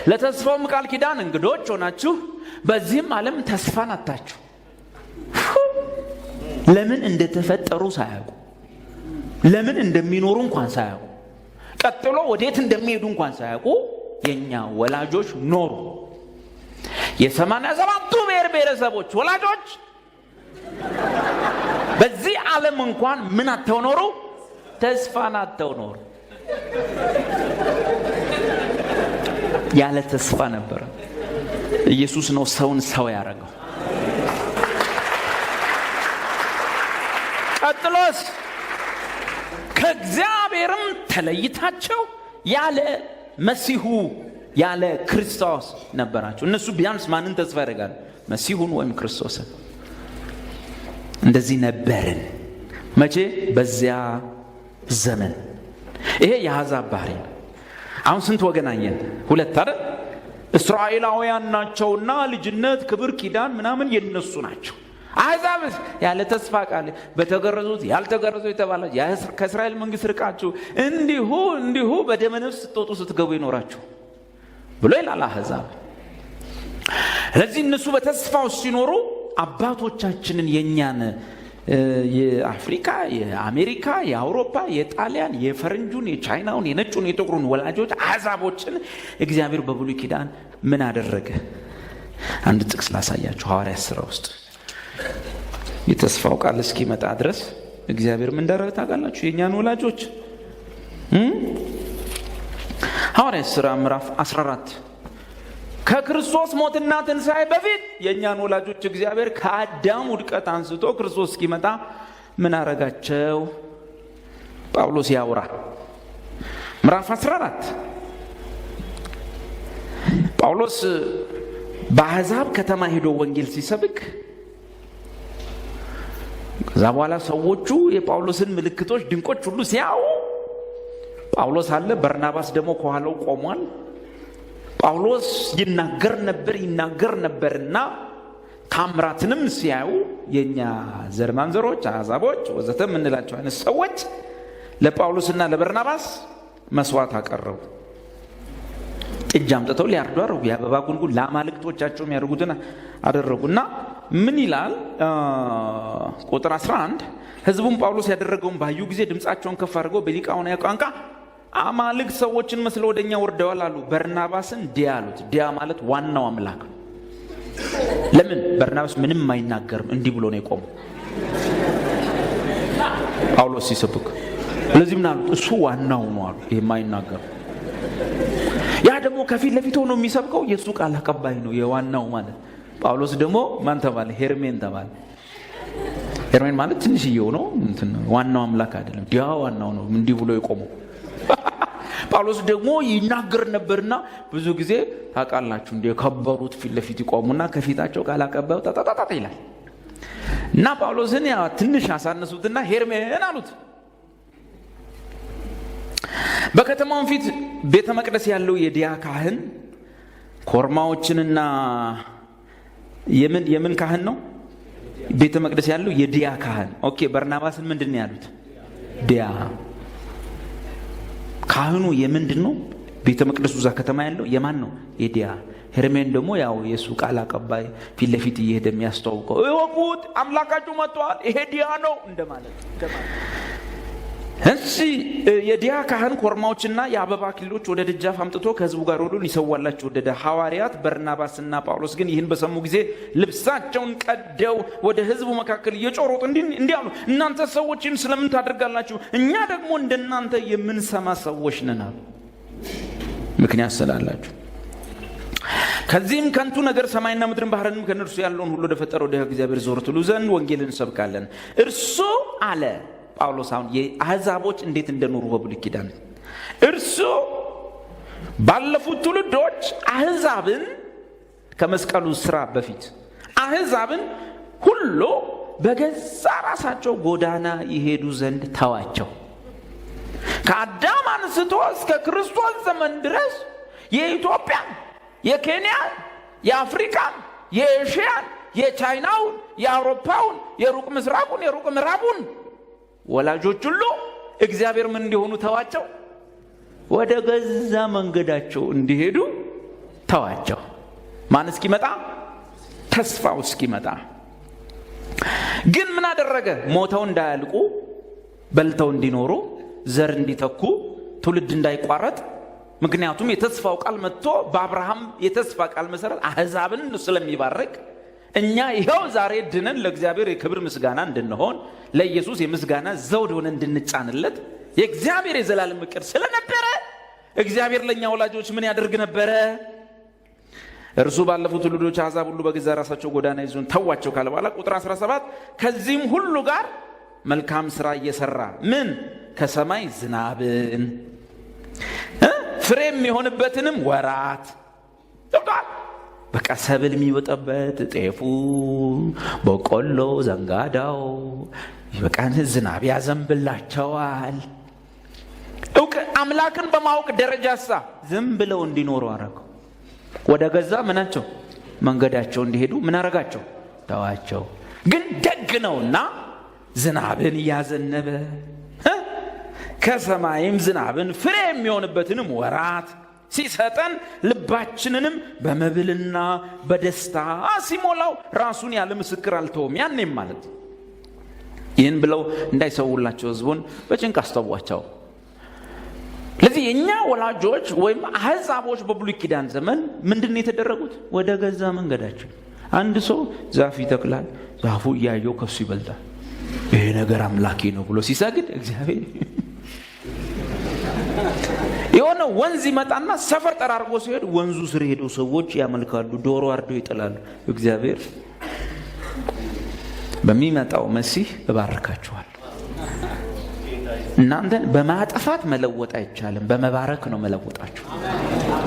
ለተስፋውም ቃል ኪዳን እንግዶች ሆናችሁ በዚህም ዓለም ተስፋን አጣችሁ። ለምን እንደተፈጠሩ ሳያውቁ፣ ለምን እንደሚኖሩ እንኳን ሳያውቁ፣ ቀጥሎ ወዴት እንደሚሄዱ እንኳን ሳያውቁ የኛ ወላጆች ኖሩ። የ87ቱ ብሔር ብሔረሰቦች ወላጆች በዚህ ዓለም እንኳን ምን አጥተው ኖሩ? ተስፋን አጥተው ኖሩ። ያለ ተስፋ ነበር። ኢየሱስ ነው ሰውን ሰው ያደረገው። ቀጥሎስ ከእግዚአብሔርም ተለይታቸው ያለ መሲሁ ያለ ክርስቶስ ነበራቸው። እነሱ ቢያንስ ማንን ተስፋ ያደርጋሉ? መሲሁን ወይም ክርስቶስን። እንደዚህ ነበርን። መቼ? በዚያ ዘመን። ይሄ የአሕዛብ ባህሪ ነው። አሁን ስንት ወገን አየን? 2 አይደል? እስራኤላውያን ናቸውና ልጅነት፣ ክብር፣ ኪዳን ምናምን የነሱ ናቸው። አሕዛብስ ያለ ተስፋ ቃል በተገረዙት ያልተገረዙ የተባለ ከእስራኤል መንግስት ርቃችሁ እንዲሁ በደመ ነፍስ ስትወጡ ስትገቡ ይኖራችሁ ብሎ ይላል አሕዛብ። ስለዚህ እነሱ በተስፋው ሲኖሩ አባቶቻችንን የኛን የአፍሪካ፣ የአሜሪካ፣ የአውሮፓ፣ የጣሊያን፣ የፈረንጁን፣ የቻይናውን፣ የነጩን፣ የጥቁሩን ወላጆች አሕዛቦችን እግዚአብሔር በብሉይ ኪዳን ምን አደረገ? አንድ ጥቅስ ላሳያችሁ። ሐዋርያት ሥራ ውስጥ የተስፋው ቃል እስኪመጣ ድረስ እግዚአብሔር ምን እንዳደረገ ታውቃላችሁ? የእኛን ወላጆች ሐዋርያት ሥራ ምዕራፍ 14 ከክርስቶስ ሞትና ትንሣኤ በፊት የእኛን ወላጆች እግዚአብሔር ከአዳም ውድቀት አንስቶ ክርስቶስ እስኪመጣ ምን አረጋቸው? ጳውሎስ ያውራ ምዕራፍ 14 ጳውሎስ በአሕዛብ ከተማ ሄዶ ወንጌል ሲሰብክ ከዛ በኋላ ሰዎቹ የጳውሎስን ምልክቶች፣ ድንቆች ሁሉ ሲያዩ ጳውሎስ አለ፣ በርናባስ ደግሞ ከኋላው ቆሟል። ጳውሎስ ይናገር ነበርና ታምራትንም ሲያዩ የኛ ዘር ማንዘሮች፣ አሕዛቦች ወዘተ የምንላቸው አይነት ሰዎች ለጳውሎስና ለበርናባስ መስዋዕት አቀረቡ። ጥጃ አምጥተው ሊያርዱ አደረጉ። የአበባ ጉንጉን ለአማልክቶቻቸው የሚያደርጉትን አደረጉና ምን ይላል ቁጥር 11 ሕዝቡም ጳውሎስ ያደረገውን ባዩ ጊዜ ድምፃቸውን ከፍ አድርገው በሊቃኦናዊ ቋንቋ አማልክት ሰዎችን መስለው ወደኛ ወርደዋል አሉ። በርናባስን ዲያ አሉት። ዲያ ማለት ዋናው አምላክ ነው። ለምን? በርናባስ ምንም አይናገርም፣ እንዲህ ብሎ ነው የቆመው ጳውሎስ ሲሰብክ። ስለዚህ ምን አሉት? እሱ ዋናው ነው አሉ። ይሄ የማይናገር ያ ደግሞ ከፊት ለፊት ሆኖ የሚሰብከው የእሱ ቃል አቀባይ ነው፣ የዋናው ማለት። ጳውሎስ ደግሞ ማን ተባለ? ሄርሜን ተባለ። ሄርሜን ማለት ትንሽዬው ነው፣ ዋናው አምላክ አይደለም። ዲያ ዋናው ነው፣ እንዲህ ብሎ የቆመው። ጳውሎስ ደግሞ ይናገር ነበርና ብዙ ጊዜ ታውቃላችሁ እንደ ከበሩት ፊት ለፊት ይቆሙና ከፊታቸው ቃል አቀባዩ ተጣጣጣ ይላል እና ጳውሎስን ያ ትንሽ አሳነሱትና ሄርሜን አሉት። በከተማው ፊት ቤተ መቅደስ ያለው የዲያ ካህን ኮርማዎችንና የምን ካህን ነው? ቤተ መቅደስ ያለው የዲያ ካህን። ኦኬ። በርናባስን ምንድን ነው ያሉት? ዲያ። ካህኑ የምንድን ነው? ቤተ መቅደሱ እዛ ከተማ ያለው የማን ነው? የዲያ። ሄርሜን ደግሞ ያው የሱ ቃል አቀባይ ፊት ለፊት እየሄደ የሚያስተዋውቀው እወቁት አምላካችሁ መጥቷል፣ ይሄ ዲያ ነው እንደማለት። እሺ የዲያ ካህን ኮርማዎችና የአበባ አክሊሎች ወደ ደጃፍ አምጥቶ ከሕዝቡ ጋር ወዶ ሊሰዋላቸው ወደደ። ሐዋርያት በርናባስና ጳውሎስ ግን ይህን በሰሙ ጊዜ ልብሳቸውን ቀደው ወደ ሕዝቡ መካከል እየጮሩት እንዲህ አሉ፣ እናንተ ሰዎችን ስለምን ታደርጋላችሁ? እኛ ደግሞ እንደናንተ የምንሰማ ሰዎች ነን አሉ። ምክንያት ስላላችሁ። ከዚህም ከንቱ ነገር ሰማይና ምድርን ባህርንም ከነርሱ ያለውን ሁሉ ወደ ፈጠረው ወደ እግዚአብሔር ዞር ትሉ ዘንድ ወንጌልን እንሰብካለን። እርሱ አለ ጳውሎስ አሁን የአሕዛቦች እንዴት እንደኖሩ በብሉይ ኪዳን እርሱ ባለፉት ትውልዶች አሕዛብን ከመስቀሉ ስራ በፊት አሕዛብን ሁሉ በገዛ ራሳቸው ጎዳና ይሄዱ ዘንድ ተዋቸው። ከአዳም አንስቶ እስከ ክርስቶስ ዘመን ድረስ የኢትዮጵያን፣ የኬንያን፣ የአፍሪካን፣ የኤሽያን፣ የቻይናውን፣ የአውሮፓውን፣ የሩቅ ምስራቁን፣ የሩቅ ምዕራቡን ወላጆች ሁሉ እግዚአብሔር ምን እንዲሆኑ ተዋቸው? ወደ ገዛ መንገዳቸው እንዲሄዱ ተዋቸው። ማን እስኪመጣ? ተስፋው እስኪመጣ። ግን ምን አደረገ? ሞተው እንዳያልቁ፣ በልተው እንዲኖሩ፣ ዘር እንዲተኩ፣ ትውልድ እንዳይቋረጥ። ምክንያቱም የተስፋው ቃል መጥቶ በአብርሃም የተስፋ ቃል መሰረት አሕዛብን ስለሚባርክ እኛ ይኸው ዛሬ ድነን ለእግዚአብሔር የክብር ምስጋና እንድንሆን ለኢየሱስ የምስጋና ዘውድ ሆነ እንድንጫንለት የእግዚአብሔር የዘላለም ዕቅድ ስለነበረ እግዚአብሔር ለኛ ወላጆች ምን ያደርግ ነበረ? እርሱ ባለፉት ትውልዶች አሕዛብ ሁሉ በገዛ ራሳቸው ጎዳና ይዞን ተዋቸው ካለ በኋላ ቁጥር 17 ከዚህም ሁሉ ጋር መልካም ስራ እየሰራ ምን ከሰማይ ዝናብን ፍሬ የሚሆንበትንም ወራት ተባለ። በቃ ሰብል የሚወጣበት ጤፉ፣ በቆሎ፣ ዘንጋዳው በቃ ዝናብ ያዘንብላቸዋል። አምላክን በማወቅ ደረጃሳ ዝም ብለው እንዲኖሩ አረገው። ወደ ገዛ ምናቸው መንገዳቸው እንዲሄዱ ምን አረጋቸው? ተዋቸው። ግን ደግ ነውና ዝናብን እያዘነበ ከሰማይም ዝናብን ፍሬ የሚሆንበትንም ወራት ሲሰጠን ልባችንንም በመብልና በደስታ ሲሞላው ራሱን ያለ ምስክር አልተውም። ያኔም ማለት ይህን ብለው እንዳይሰውላቸው ሕዝቡን በጭንቅ አስተዋቸው። ለዚህ የኛ ወላጆች ወይም አህዛቦች በብሉይ ኪዳን ዘመን ምንድን ነው የተደረጉት? ወደ ገዛ መንገዳቸው። አንድ ሰው ዛፍ ይተክላል፣ ዛፉ እያየው ከሱ ይበልጣል። ይሄ ነገር አምላኬ ነው ብሎ ሲሰግድ እግዚአብሔር የሆነ ወንዝ ይመጣና ሰፈር ጠራርጎ ሲሄድ ወንዙ ስር ሄደው ሰዎች ያመልካሉ፣ ዶሮ አርደው ይጥላሉ። እግዚአብሔር በሚመጣው መሲህ እባርካችኋል። እናንተን በማጥፋት መለወጥ አይቻልም፣ በመባረክ ነው መለወጣችሁ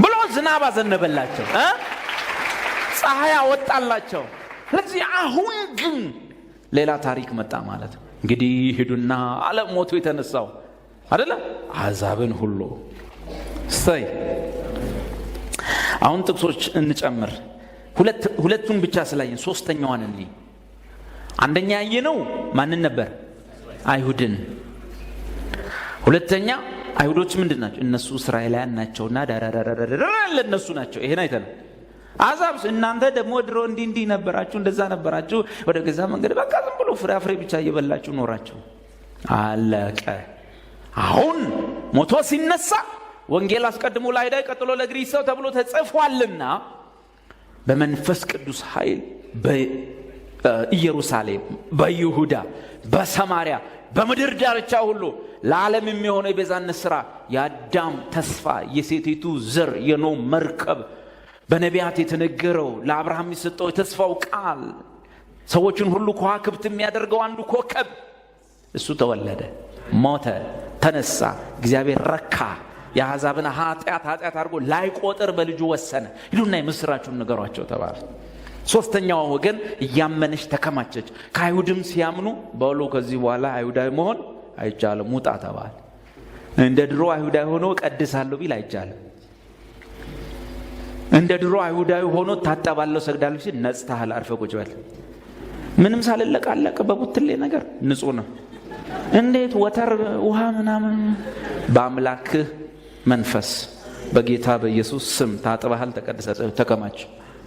ብሎ ዝናብ አዘነበላቸው፣ ፀሐይ አወጣላቸው። ስለዚህ አሁን ግን ሌላ ታሪክ መጣ ማለት ነው። እንግዲህ ሂዱና ዓለም ሞቶ የተነሳው አይደለ አሕዛብን ሁሉ ሰይ። አሁን ጥቅሶች እንጨምር። ሁለቱን ብቻ ስላየን ሶስተኛዋን እንይ። አንደኛ ያየነው ማንን ነበር? አይሁድን። ሁለተኛ አይሁዶች ምንድን ናቸው? እነሱ እስራኤላውያን ናቸውና ዳራራራራ ለነሱ ናቸው። ይሄን አይተን አሕዛብ እናንተ ደግሞ ድሮ እንዲህ ነበራችሁ፣ እንደዛ ነበራችሁ፣ ወደ ገዛ መንገድ በቃ ዝም ብሎ ፍራፍሬ ብቻ እየበላችሁ ኖራችሁ። አለቀ። አሁን ሞቶ ሲነሳ ወንጌል አስቀድሞ ለአይሁድ ቀጥሎ ለግሪክ ሰው ተብሎ ተጽፏልና በመንፈስ ቅዱስ ኃይል በኢየሩሳሌም፣ በይሁዳ፣ በሰማሪያ፣ በምድር ዳርቻ ሁሉ ለዓለም የሚሆነው የቤዛነት ሥራ የአዳም ተስፋ የሴቲቱ ዘር የኖህ መርከብ በነቢያት የተነገረው ለአብርሃም የሰጠው የተስፋው ቃል ሰዎችን ሁሉ ከዋክብት የሚያደርገው አንዱ ኮከብ እሱ ተወለደ፣ ሞተ፣ ተነሳ። እግዚአብሔር ረካ። የአሕዛብን ኃጢአት አድርጎ ላይቆጥር በልጁ ወሰነ። ይሉና የምስራችሁን ነገሯቸው ተባለ። ሶስተኛው ወገን እያመነች ተከማቸች። ከአይሁድም ሲያምኑ በሉ ከዚህ በኋላ አይሁዳዊ መሆን አይቻልም ውጣ ተባለ። እንደ ድሮ አይሁዳዊ ሆኖ ቀድሳለሁ ቢል አይቻልም። እንደ ድሮ አይሁዳዊ ሆኖ ታጠባለሁ ሰግዳለሁ ሲል ነጽተሃል፣ አርፈህ ቁጭ በል። ምንም ሳልለቃለቅ በቡትሌ ነገር ንጹህ ነው። እንዴት ወተር ውሃ ምናምን በአምላክህ መንፈስ በጌታ በኢየሱስ ስም ታጥበሃል፣ ተቀድሰህ ተከማች።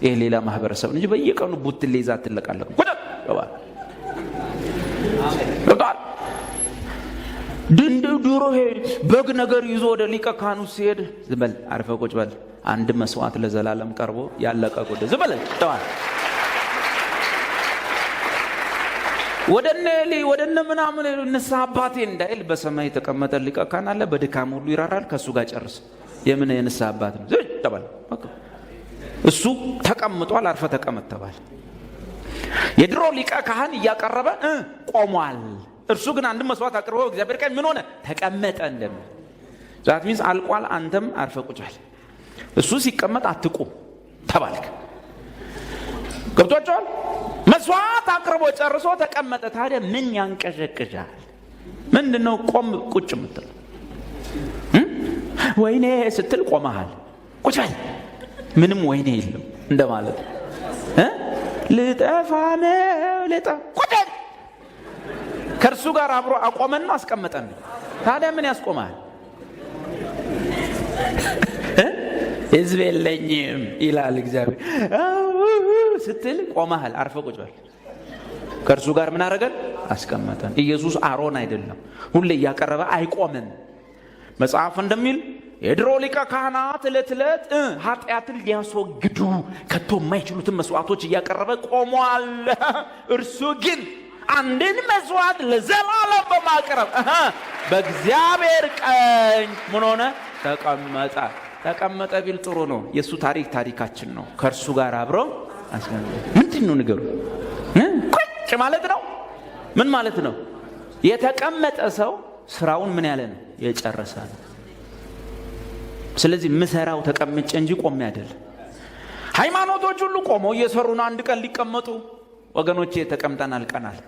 ይሄ ሌላ ማህበረሰብ እንጂ በየቀኑ ቡትሌ ይዛ አትለቃለቅ። ድሮ በግ ነገር ይዞ ወደ ሊቀ ካህኑ ሲሄድ ዝም በል አርፈህ ቁጭ በል፣ አንድ መስዋዕት ለዘላለም ቀርቦ ያለቀ ጉዳይ ዝም በል ተዋል። ወደነ ምናምን ንስሐ አባቴ እንዳይል በሰማይ የተቀመጠ ሊቀ ካህን አለ። በድካም ሁሉ ይራራል። ከሱ ጋር ጨርስ። የምን የንስሐ አባት ነው? ዝም ተባለ። እሱ ተቀምጧል፣ አርፈ ተቀመጥ ተባለ። የድሮ ሊቀ ካህን እያቀረበ ቆሟል። እርሱ ግን አንድ መስዋዕት አቅርቦ እግዚአብሔር ቀኝ ምን ሆነ? ተቀመጠ። እንደምን ዛት ሚንስ አልቋል፣ አንተም አርፈ ቁጭ በል። እሱ ሲቀመጥ አትቁም ተባልክ። ገብቷቸዋል? መስዋዕት አቅርቦ ጨርሶ ተቀመጠ። ታዲያ ምን ያንቀዠቅዣል? ምንድነው ቆም ቁጭ ምትል? ወይኔ ስትል ቆመሃል። ቁጭ በል። ምንም ወይኔ የለም እንደማለት ልጠፋ ነው ቁጭ በል። ከእርሱ ጋር አብሮ አቆመና አስቀመጠን። ታዲያ ምን ያስቆማል? ሕዝብ የለኝም ይላል እግዚአብሔር ስትል ቆመሃል። አርፈ ቁጭ በል። ከእርሱ ጋር ምን አደረገን? አስቀመጠን። ኢየሱስ አሮን አይደለም፣ ሁሌ እያቀረበ አይቆምም። መጽሐፍ እንደሚል የድሮ ሊቀ ካህናት ዕለት ዕለት ኃጢአትን ሊያስወግዱ ከቶ የማይችሉትን መስዋዕቶች እያቀረበ ቆሟል። እርሱ ግን አንድን መስዋዕት ለዘላለም በማቅረብ በእግዚአብሔር ቀኝ ምን ሆነ? ተቀመጠ። ተቀመጠ ቢል ጥሩ ነው። የእሱ ታሪካችን ነው። ከእርሱ ጋር አብሮ ምንድን ነው ንገሩ? ቁጭ ማለት ነው። ምን ማለት ነው? የተቀመጠ ሰው ስራውን ምን ያለ ነው? የጨረሰ ነው። ስለዚህ ምሰራው ተቀምጬ እንጂ ቆሜ አይደለም። ሃይማኖቶች ሁሉ ቆመው እየሰሩ ነው አንድ ቀን ሊቀመጡ። ወገኖቼ ተቀምጠን አልቀናል።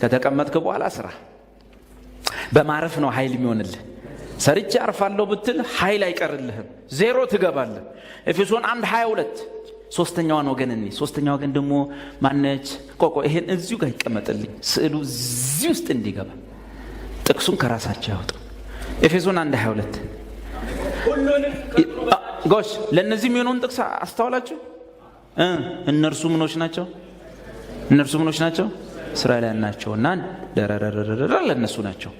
ከተቀመጥክ በኋላ ስራ። በማረፍ ነው ኃይል የሚሆንልህ። ሰርቼ አርፋለሁ ብትል ኃይል አይቀርልህም፣ ዜሮ ትገባለህ። ኤፌሶን 1:22 ሶስተኛዋን ወገን እኔ ሶስተኛው ወገን ደግሞ ማነች? ይሄን እዚሁ ጋር ይቀመጥልኝ፣ ስዕሉ እዚህ ውስጥ እንዲገባ ጥቅሱን ከራሳቸው ያወጡ። ኤፌሶን 1:22 ጎሽ፣ ለነዚህ የሚሆነውን ጥቅስ አስተዋላችሁ? እነርሱ ምኖች ናቸው? እነርሱ ምኖች ናቸው? እስራኤላውያን ናቸውና ደረረረረ ለነሱ ናቸው።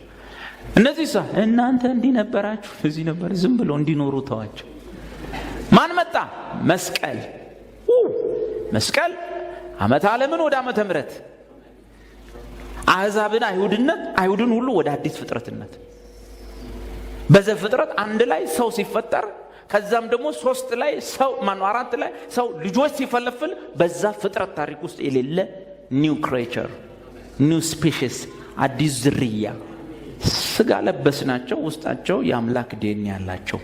እነዚህ እናንተ እንዲህ ነበራችሁ፣ እዚህ ነበር። ዝም ብሎ እንዲኖሩ ተዋቸው። ማን መጣ? መስቀል። መስቀል ዓመተ ዓለምን ወደ ዓመተ ምሕረት፣ አሕዛብን አይሁድነት፣ አይሁድን ሁሉ ወደ አዲስ ፍጥረትነት። በዘፍጥረት 1 ላይ ሰው ሲፈጠር ከዛም ደግሞ 3 ላይ ሰው 4 ላይ ሰው ልጆች ሲፈለፍል በዛ ፍጥረት ታሪክ ውስጥ የሌለ ኒው ክሬቸር፣ ኒው ስፔሺስ፣ አዲስ ዝርያ ስጋ ለበስ ናቸው። ውስጣቸው የአምላክ ዲኤንኤ ያላቸው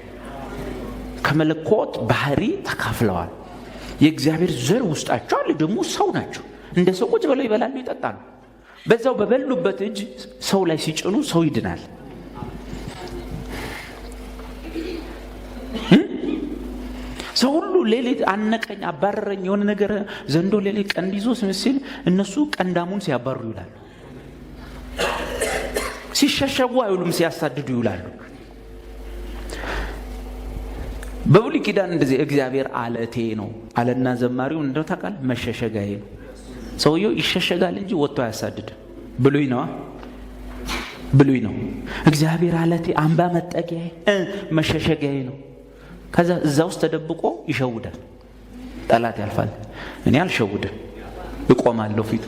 ከመለኮት ባህሪ ተካፍለዋል። የእግዚአብሔር ዘር ውስጣቸው አለ። ደግሞ ሰው ናቸው። እንደ ሰው ቁጭ ብለው ይበላሉ፣ ይጠጣሉ። በዛው በበሉበት እጅ ሰው ላይ ሲጭኑ ሰው ይድናል። ሰው ሁሉ ሌሊት አነቀኝ አባረረኝ የሆነ ነገር ዘንዶ ሌሊት ቀንድ ይዞ ሲል እነሱ ቀንዳሙን ሲያባሩ ይውላሉ። ሲሸሸጉ አይውሉም፣ ሲያሳድዱ ይውላሉ። በብሉይ ኪዳን እንደዚህ እግዚአብሔር አለቴ ነው አለና ዘማሪው እንደው ታውቃል መሸሸጋዬ ነው። ሰውየው ይሸሸጋል እንጂ ወጥቶ አያሳድድም። ብሉይ ነው። እግዚአብሔር አለቴ አምባ መጠጊያዬ መሸሸጋዬ ነው። ከዛ እዛ ውስጥ ተደብቆ ይሸውዳል። ጠላት ያልፋል። እኔ አልሸውድም፣ እቆማለሁ ፊቱ።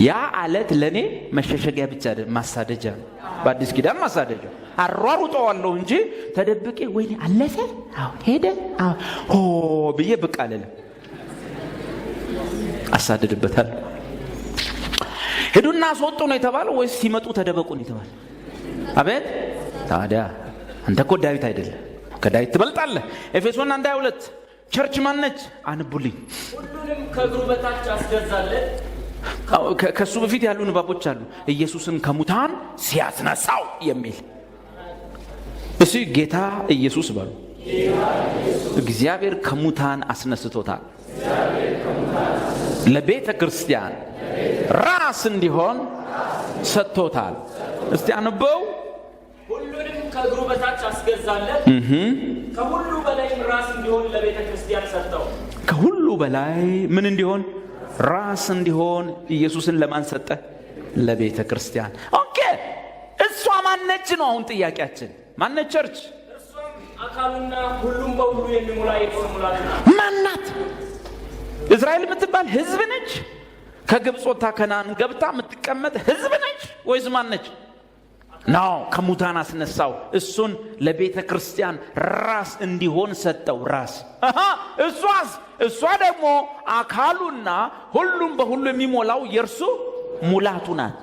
ያ አለት ለኔ መሸሸጊያ ብቻ አይደለም፣ ማሳደጃ ነው። በአዲስ ኪዳን ማሳደጃ አሯሩጠዋለሁ እንጂ ተደብቄ ወይኔ አለፈ ሄደ ሆ ብዬ ብቅ አልልም። አሳድድበታለሁ። ሄዱና አስወጡ ነው የተባለው ወይስ ሲመጡ ተደበቁ ነው የተባለው? አቤት! ታዲያ አንተ እኮ ዳዊት አይደለም፣ ከዳዊት ትበልጣለህ። ኤፌሶን 1:22 ቸርች ማነች? አንቡልኝ። ሁሉንም ከእግሩ በታች አስገዛለት። ከሱ በፊት ያሉ ንባቦች አሉ። ኢየሱስን ከሙታን ሲያስነሳው የሚል እሺ፣ ጌታ ኢየሱስ በሉ። እግዚአብሔር ከሙታን አስነስቶታል። ለቤተ ክርስቲያን ራስ እንዲሆን ሰጥቶታል። እስቲ አንበው። ሁሉንም ከእግሩ በታች አስገዛለት፣ ከሁሉ በላይ ራስ እንዲሆን ለቤተ ክርስቲያን ሰጠው። ከሁሉ በላይ ምን እንዲሆን? ራስ እንዲሆን ኢየሱስን ለማን ሰጠ? ለቤተ ክርስቲያን። ኦኬ፣ እሷ ማነች ነው አሁን ጥያቄያችን። ማነች ቸርች? እርሷም አካሉና ሁሉም በሁሉ የሚሞላ የእርሱ ሙላት ናት። ማናት? እስራኤል የምትባል ህዝብ ነች? ከግብፅ ወጥታ ከነዓን ገብታ የምትቀመጥ ህዝብ ነች ወይስ ማነች? ነው ከሙታን አስነሳው። እሱን ለቤተ ክርስቲያን ራስ እንዲሆን ሰጠው። ራስ እሷ ደግሞ አካሉና ሁሉም በሁሉ የሚሞላው የእርሱ ሙላቱ ናት።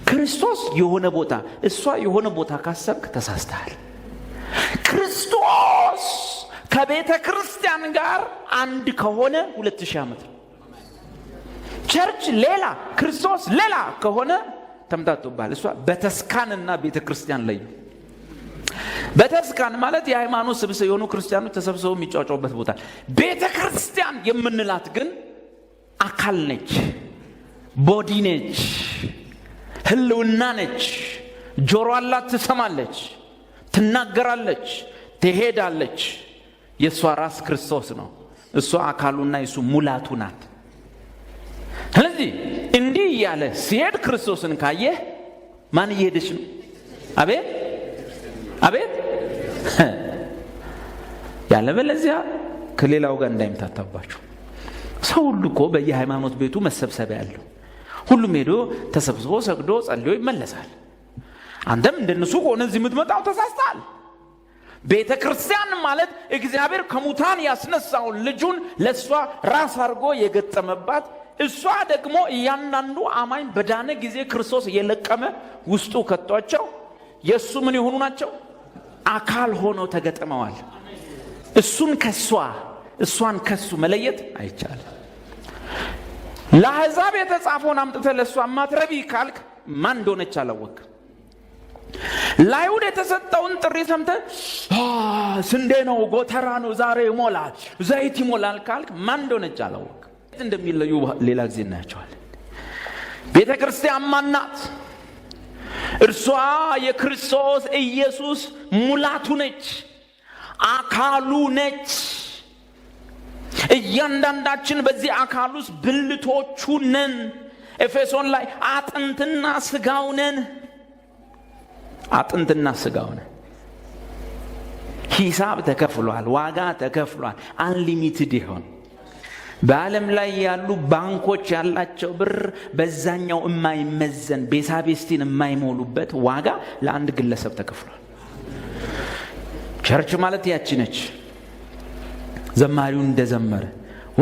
ክርስቶስ የሆነ ቦታ፣ እሷ የሆነ ቦታ ካሰብክ ተሳስተሃል። ክርስቶስ ከቤተ ክርስቲያን ጋር አንድ ከሆነ 2000 ዓመት ነው። ቸርች ሌላ ክርስቶስ ሌላ ከሆነ ተምታቶባል። እሷ በተስካንና ቤተ ክርስቲያን ላይ በተስካን ማለት የሃይማኖት ስብስብ የሆኑ ክርስቲያኖች ተሰብስበው የሚጫወቱበት ቦታ። ቤተ ክርስቲያን የምንላት ግን አካል ነች፣ ቦዲ ነች፣ ህልውና ነች። ጆሮ አላት፣ ትሰማለች፣ ትናገራለች፣ ትሄዳለች። የእሷ ራስ ክርስቶስ ነው። እሷ አካሉና የሱ ሙላቱ ናት። ስለዚህ እንዲህ እያለ ሲሄድ ክርስቶስን ካየህ ማን እየሄደች ነው? አቤት አቤት! ያለበለዚያ ከሌላው ጋር እንዳይምታታባችሁ። ሰው ሁሉ እኮ በየሃይማኖት ቤቱ መሰብሰቢያ ያለው፣ ሁሉም ሄዶ ተሰብስቦ ሰግዶ ጸልዮ ይመለሳል። አንተም እንደነሱ ከሆነ እዚህ የምትመጣው ተሳስተሃል። ቤተ ክርስቲያን ማለት እግዚአብሔር ከሙታን ያስነሳውን ልጁን ለእሷ ራስ አድርጎ የገጠመባት፣ እሷ ደግሞ እያንዳንዱ አማኝ በዳነ ጊዜ ክርስቶስ የለቀመ ውስጡ ከቷቸው የእሱ ምን የሆኑ ናቸው? አካል ሆኖ ተገጥመዋል። እሱን ከሷ እሷን ከሱ መለየት አይቻልም። ለአሕዛብ የተጻፈውን አምጥተህ ለእሷ ማትረቢ ካልክ ማን እንደሆነች አላወቅም። ለአይሁድ የተሰጠውን ጥሪ ሰምተህ ስንዴ ነው ጎተራ ነው ዛሬ ይሞላል ዘይት ይሞላል ካልክ ማን እንደሆነች አላወቅም። እንደሚለዩ ሌላ ጊዜ እናያቸዋለን። ቤተ ክርስቲያን ማናት? እርሷ የክርስቶስ ኢየሱስ ሙላቱ ነች፣ አካሉ ነች። እያንዳንዳችን በዚህ አካል ውስጥ ብልቶቹ ነን። ኤፌሶን ላይ አጥንትና ስጋው ነን። አጥንትና ስጋው ነን። ሂሳብ ተከፍሏል፣ ዋጋ ተከፍሏል። አንሊሚትድ ይሆን በዓለም ላይ ያሉ ባንኮች ያላቸው ብር በዛኛው የማይመዘን ቤሳቤስቲን የማይሞሉበት ዋጋ ለአንድ ግለሰብ ተከፍሏል። ቸርች ማለት ያቺ ነች። ዘማሪው እንደዘመረ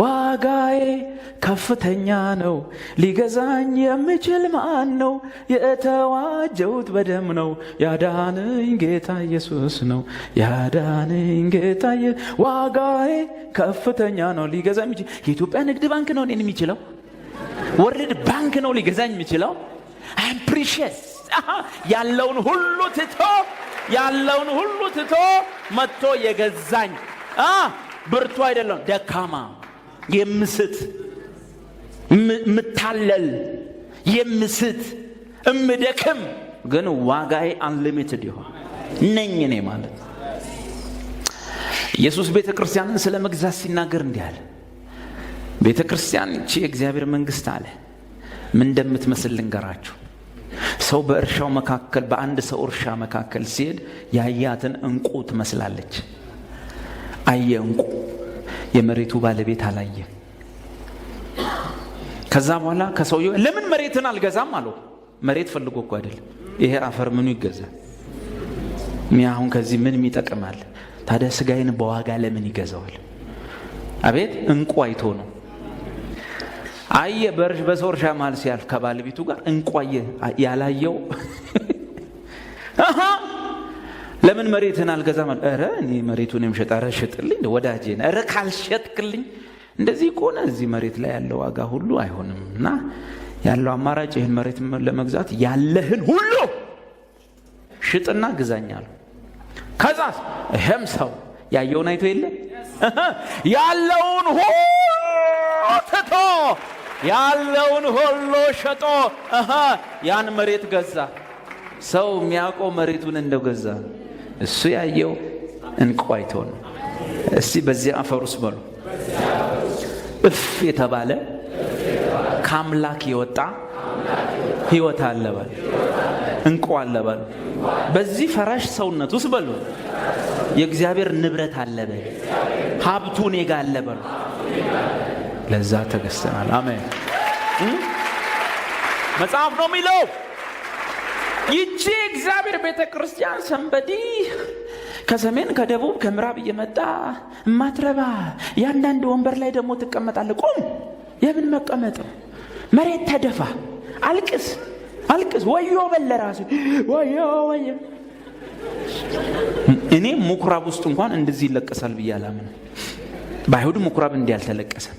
ዋጋዬ ከፍተኛ ነው፣ ሊገዛኝ የሚችል ማን ነው? የተዋጀሁት በደም ነው፣ ያዳነኝ ጌታ ኢየሱስ ነው። ያዳነኝ ጌታ ዋጋዬ ከፍተኛ ነው፣ ሊገዛኝ የሚችል የኢትዮጵያ ንግድ ባንክ ነው እኔን የሚችለው? ወርልድ ባንክ ነው ሊገዛኝ የሚችለው? አም ፕሪሺየስ ያለውን ሁሉ ትቶ መጥቶ የገዛኝ ብርቱ አይደለም፣ ደካማ፣ የምስት፣ ምታለል፣ የምስት፣ እምደክም ግን ዋጋዬ አንሊሚትድ ይሆን ነኝ እኔ ማለት። ኢየሱስ ቤተ ክርስቲያንን ስለ መግዛት ሲናገር እንዲህ አለ። ቤተ ክርስቲያን እቺ የእግዚአብሔር መንግስት አለ ምን እንደምትመስል ልንገራችሁ። ሰው በእርሻው መካከል በአንድ ሰው እርሻ መካከል ሲሄድ ያያትን እንቁ ትመስላለች። አየ እንቁ፣ የመሬቱ ባለቤት አላየ። ከዛ በኋላ ከሰውየው ለምን መሬትን አልገዛም አለው። መሬት ፈልጎ እኮ አይደለም፣ ይሄ አፈር ምኑ ይገዛል? አሁን ከዚህ ምን ይጠቅማል? ታዲያ ስጋዬን በዋጋ ለምን ይገዛዋል? አቤት እንቁ አይቶ ነው። አየ በሰው እርሻ መሃል ሲያልፍ ከባለቤቱ ጋር እንቁ አየ። ያላየው ለምን መሬትን አልገዛም? ኧረ እኔ መሬቱን የምሸጥ፣ ኧረ ሽጥልኝ ወዳጄ፣ ኧረ ካልሸጥክልኝ እንደዚህ ከሆነ እዚህ መሬት ላይ ያለው ዋጋ ሁሉ አይሆንም እና ያለው አማራጭ ይህን መሬት ለመግዛት ያለህን ሁሉ ሽጥና ግዛኛል። ከዛስ ይሄም ሰው ያየውን አይቶ የለ ያለውን ሁሉ ትቶ ያለውን ሁሉ ሸጦ ያን መሬት ገዛ። ሰው የሚያውቀው መሬቱን እንደገዛ እሱ ያየው እንቁ አይቶ ነው። እስቲ በዚህ አፈር ውስጥ በሉ እፍ የተባለ ከአምላክ የወጣ ህይወት አለ በሉ፣ እንቁ አለ በሉ። በዚህ ፈራሽ ሰውነት ውስጥ በሉ የእግዚአብሔር ንብረት አለ በሉ፣ ሀብቱ እኔ ጋር አለ በሉ። ለዛ ተገዝተናል። አሜን። መጽሐፍ ነው የሚለው ይቺ እግዚአብሔር ቤተ ክርስቲያን ሰንበዲ ከሰሜን ከደቡብ ከምዕራብ እየመጣ ማትረባ ያንዳንድ ወንበር ላይ ደግሞ ትቀመጣለህ። ቁም! የምን መቀመጥ? መሬት ተደፋ፣ አልቅስ፣ ወዮ በለ ራሱ ወዮ። እኔ ምኩራብ ውስጥ እንኳን እንደዚህ ይለቀሳል ብዬ አላምንም። በአይሁድ ምኩራብ እንዲህ አልተለቀሰም።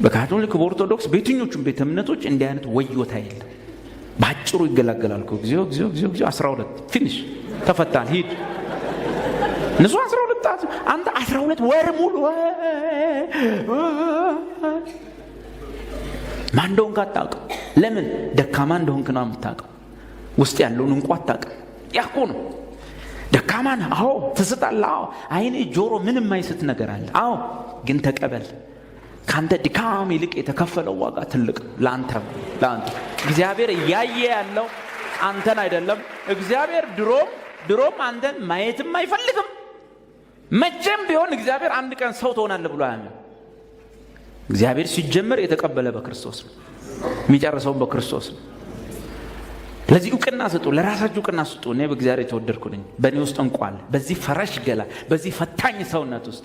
በካቶሊክ በኦርቶዶክስ በየትኞቹም ቤተ እምነቶች እንዲህ አይነት ወዮታ የለም። ባጭሩ ይገላገላል። እግዚኦ 12 ፊኒሽ ተፈታን ሂድ። ንሱ 12 አንተ 12 ወር ሙሉ ማን እንደሆንክ አታውቅም። ለምን? ደካማ እንደሆንክ ነው የምታውቀው። ውስጥ ያለውን እንኳን አታውቅም። ያኮ ነው ደካማ ነህ። አዎ ትስታለህ። አዎ አይን ጆሮ ምንም የማይስት ነገር አለ። አዎ ግን ተቀበል። ካንተ ድካም ይልቅ የተከፈለው ዋጋ ትልቅ ለአንተ። እግዚአብሔር እያየ ያለው አንተን አይደለም። እግዚአብሔር ድሮም አንተን ማየትም አይፈልግም። መቼም ቢሆን እግዚአብሔር አንድ ቀን ሰው ትሆናለህ ብሎ አያምን። እግዚአብሔር ሲጀመር የተቀበለ በክርስቶስ ነው፣ የሚጨርሰው በክርስቶስ ነው። ለዚህ ዕውቅና ስጡ፣ ለራሳችሁ ዕውቅና ስጡ። እኔ በእግዚአብሔር የተወደድኩ ነኝ፣ በእኔ ውስጥ እንቁ አለ። በዚህ ፈራሽ ገላ፣ በዚህ ፈታኝ ሰውነት ውስጥ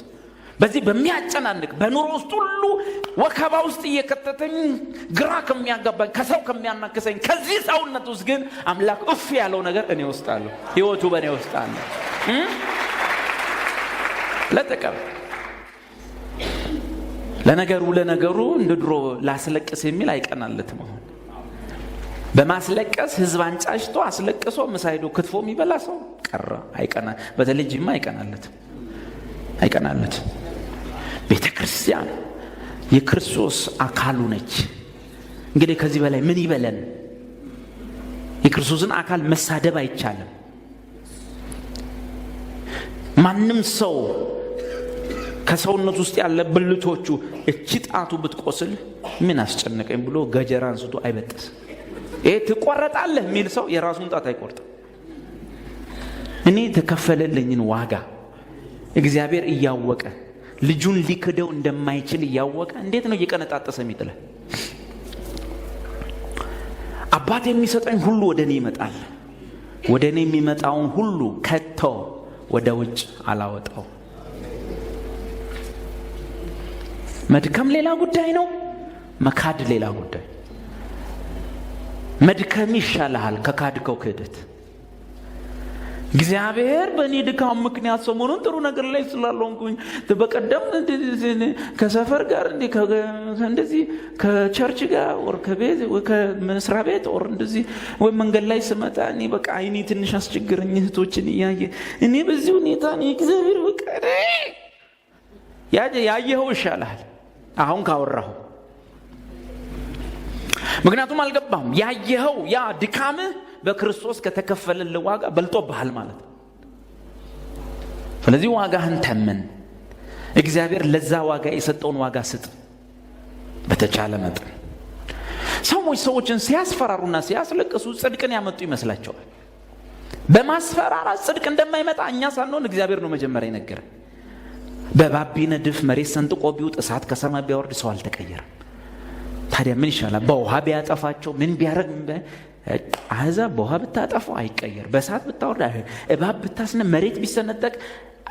በዚህ በሚያጨናንቅ በኑሮ ውስጥ ሁሉ ወከባ ውስጥ እየከተተኝ ግራ ከሚያጋባኝ ከሰው ከሚያናክሰኝ ከዚህ ሰውነት ውስጥ ግን አምላክ እፍ ያለው ነገር እኔ ውስጥ አለ። ሕይወቱ በእኔ ውስጥ አለ። ለተቀበል ለነገሩ እንደ ድሮ ላስለቅስ የሚል አይቀናለትም። አሁን በማስለቀስ ህዝብ አንጫጭቶ አስለቅሶ ምሳይዶ ክትፎ የሚበላ ሰው ቀረ። አይቀና በተለይ ጅማ አይቀናለት። ቤተ ክርስቲያን የክርስቶስ አካሉ ነች። እንግዲህ ከዚህ በላይ ምን ይበለን? የክርስቶስን አካል መሳደብ አይቻልም። ማንም ሰው ከሰውነት ውስጥ ያለ ብልቶቹ እቺ ጣቱ ብትቆስል ምን አስጨነቀኝ ብሎ ገጀራ አንስቶ አይበጥስ። ይሄ ትቆረጣለህ የሚል ሰው የራሱን ጣት አይቆርጥም። እኔ ተከፈለልኝን ዋጋ እግዚአብሔር እያወቀ ልጁን ሊክደው እንደማይችል እያወቀ እንዴት ነው እየቀነጣጠሰ የሚጥለው? አባት የሚሰጠኝ ሁሉ ወደኔ ይመጣል፣ ወደኔ የሚመጣውን ሁሉ ከቶ ወደ ውጭ አላወጣው። መድከም ሌላ ጉዳይ ነው፣ መካድ ሌላ ጉዳይ። መድከም ይሻልሃል ከካድከው ክህደት። እግዚአብሔር በእኔ ድካም ምክንያት ሰሞኑን ጥሩ ነገር ላይ ስላልሆንኩኝ በቀደም ከሰፈር ጋር እንደዚህ ከቸርች ጋር ወር ከቤት ወይ ከመስሪያ ቤት ወር እንደዚህ ወይ መንገድ ላይ ስመጣ እኔ በቃ አይኔ ትንሽ አስቸግረኝ እህቶችን እያየ እኔ በዚህ ሁኔታ እኔ እግዚአብሔር በቃ ያየኸው ይሻልሃል አሁን ካወራሁ። ምክንያቱም አልገባህም። ያየኸው ያ ድካምህ በክርስቶስ ከተከፈለልህ ዋጋ በልጦብሃል ማለት ነው። ስለዚህ ዋጋህን ተመን። እግዚአብሔር ለዛ ዋጋ የሰጠውን ዋጋ ስጥ በተቻለ መጠን። ሰዎችን ሲያስፈራሩና ሲያስለቅሱ ጽድቅን ያመጡ ይመስላቸዋል። በማስፈራራት ጽድቅ እንደማይመጣ እኛ ሳንሆን እግዚአብሔር ነው መጀመሪያ የነገረን። በባቢ ነድፍ መሬት ሰንጥቆ ቢውጥ እሳት ከሰማይ ቢያወርድ ሰው አልተቀየረም። ታዲያ ምን ይሻላል? በውሃ ቢያጠፋቸው ምን ቢያረግ? አሕዛብ በውሃ ብታጠፋው አይቀየር፣ በእሳት ብታወርድ እባብ ብታስነ መሬት ቢሰነጠቅ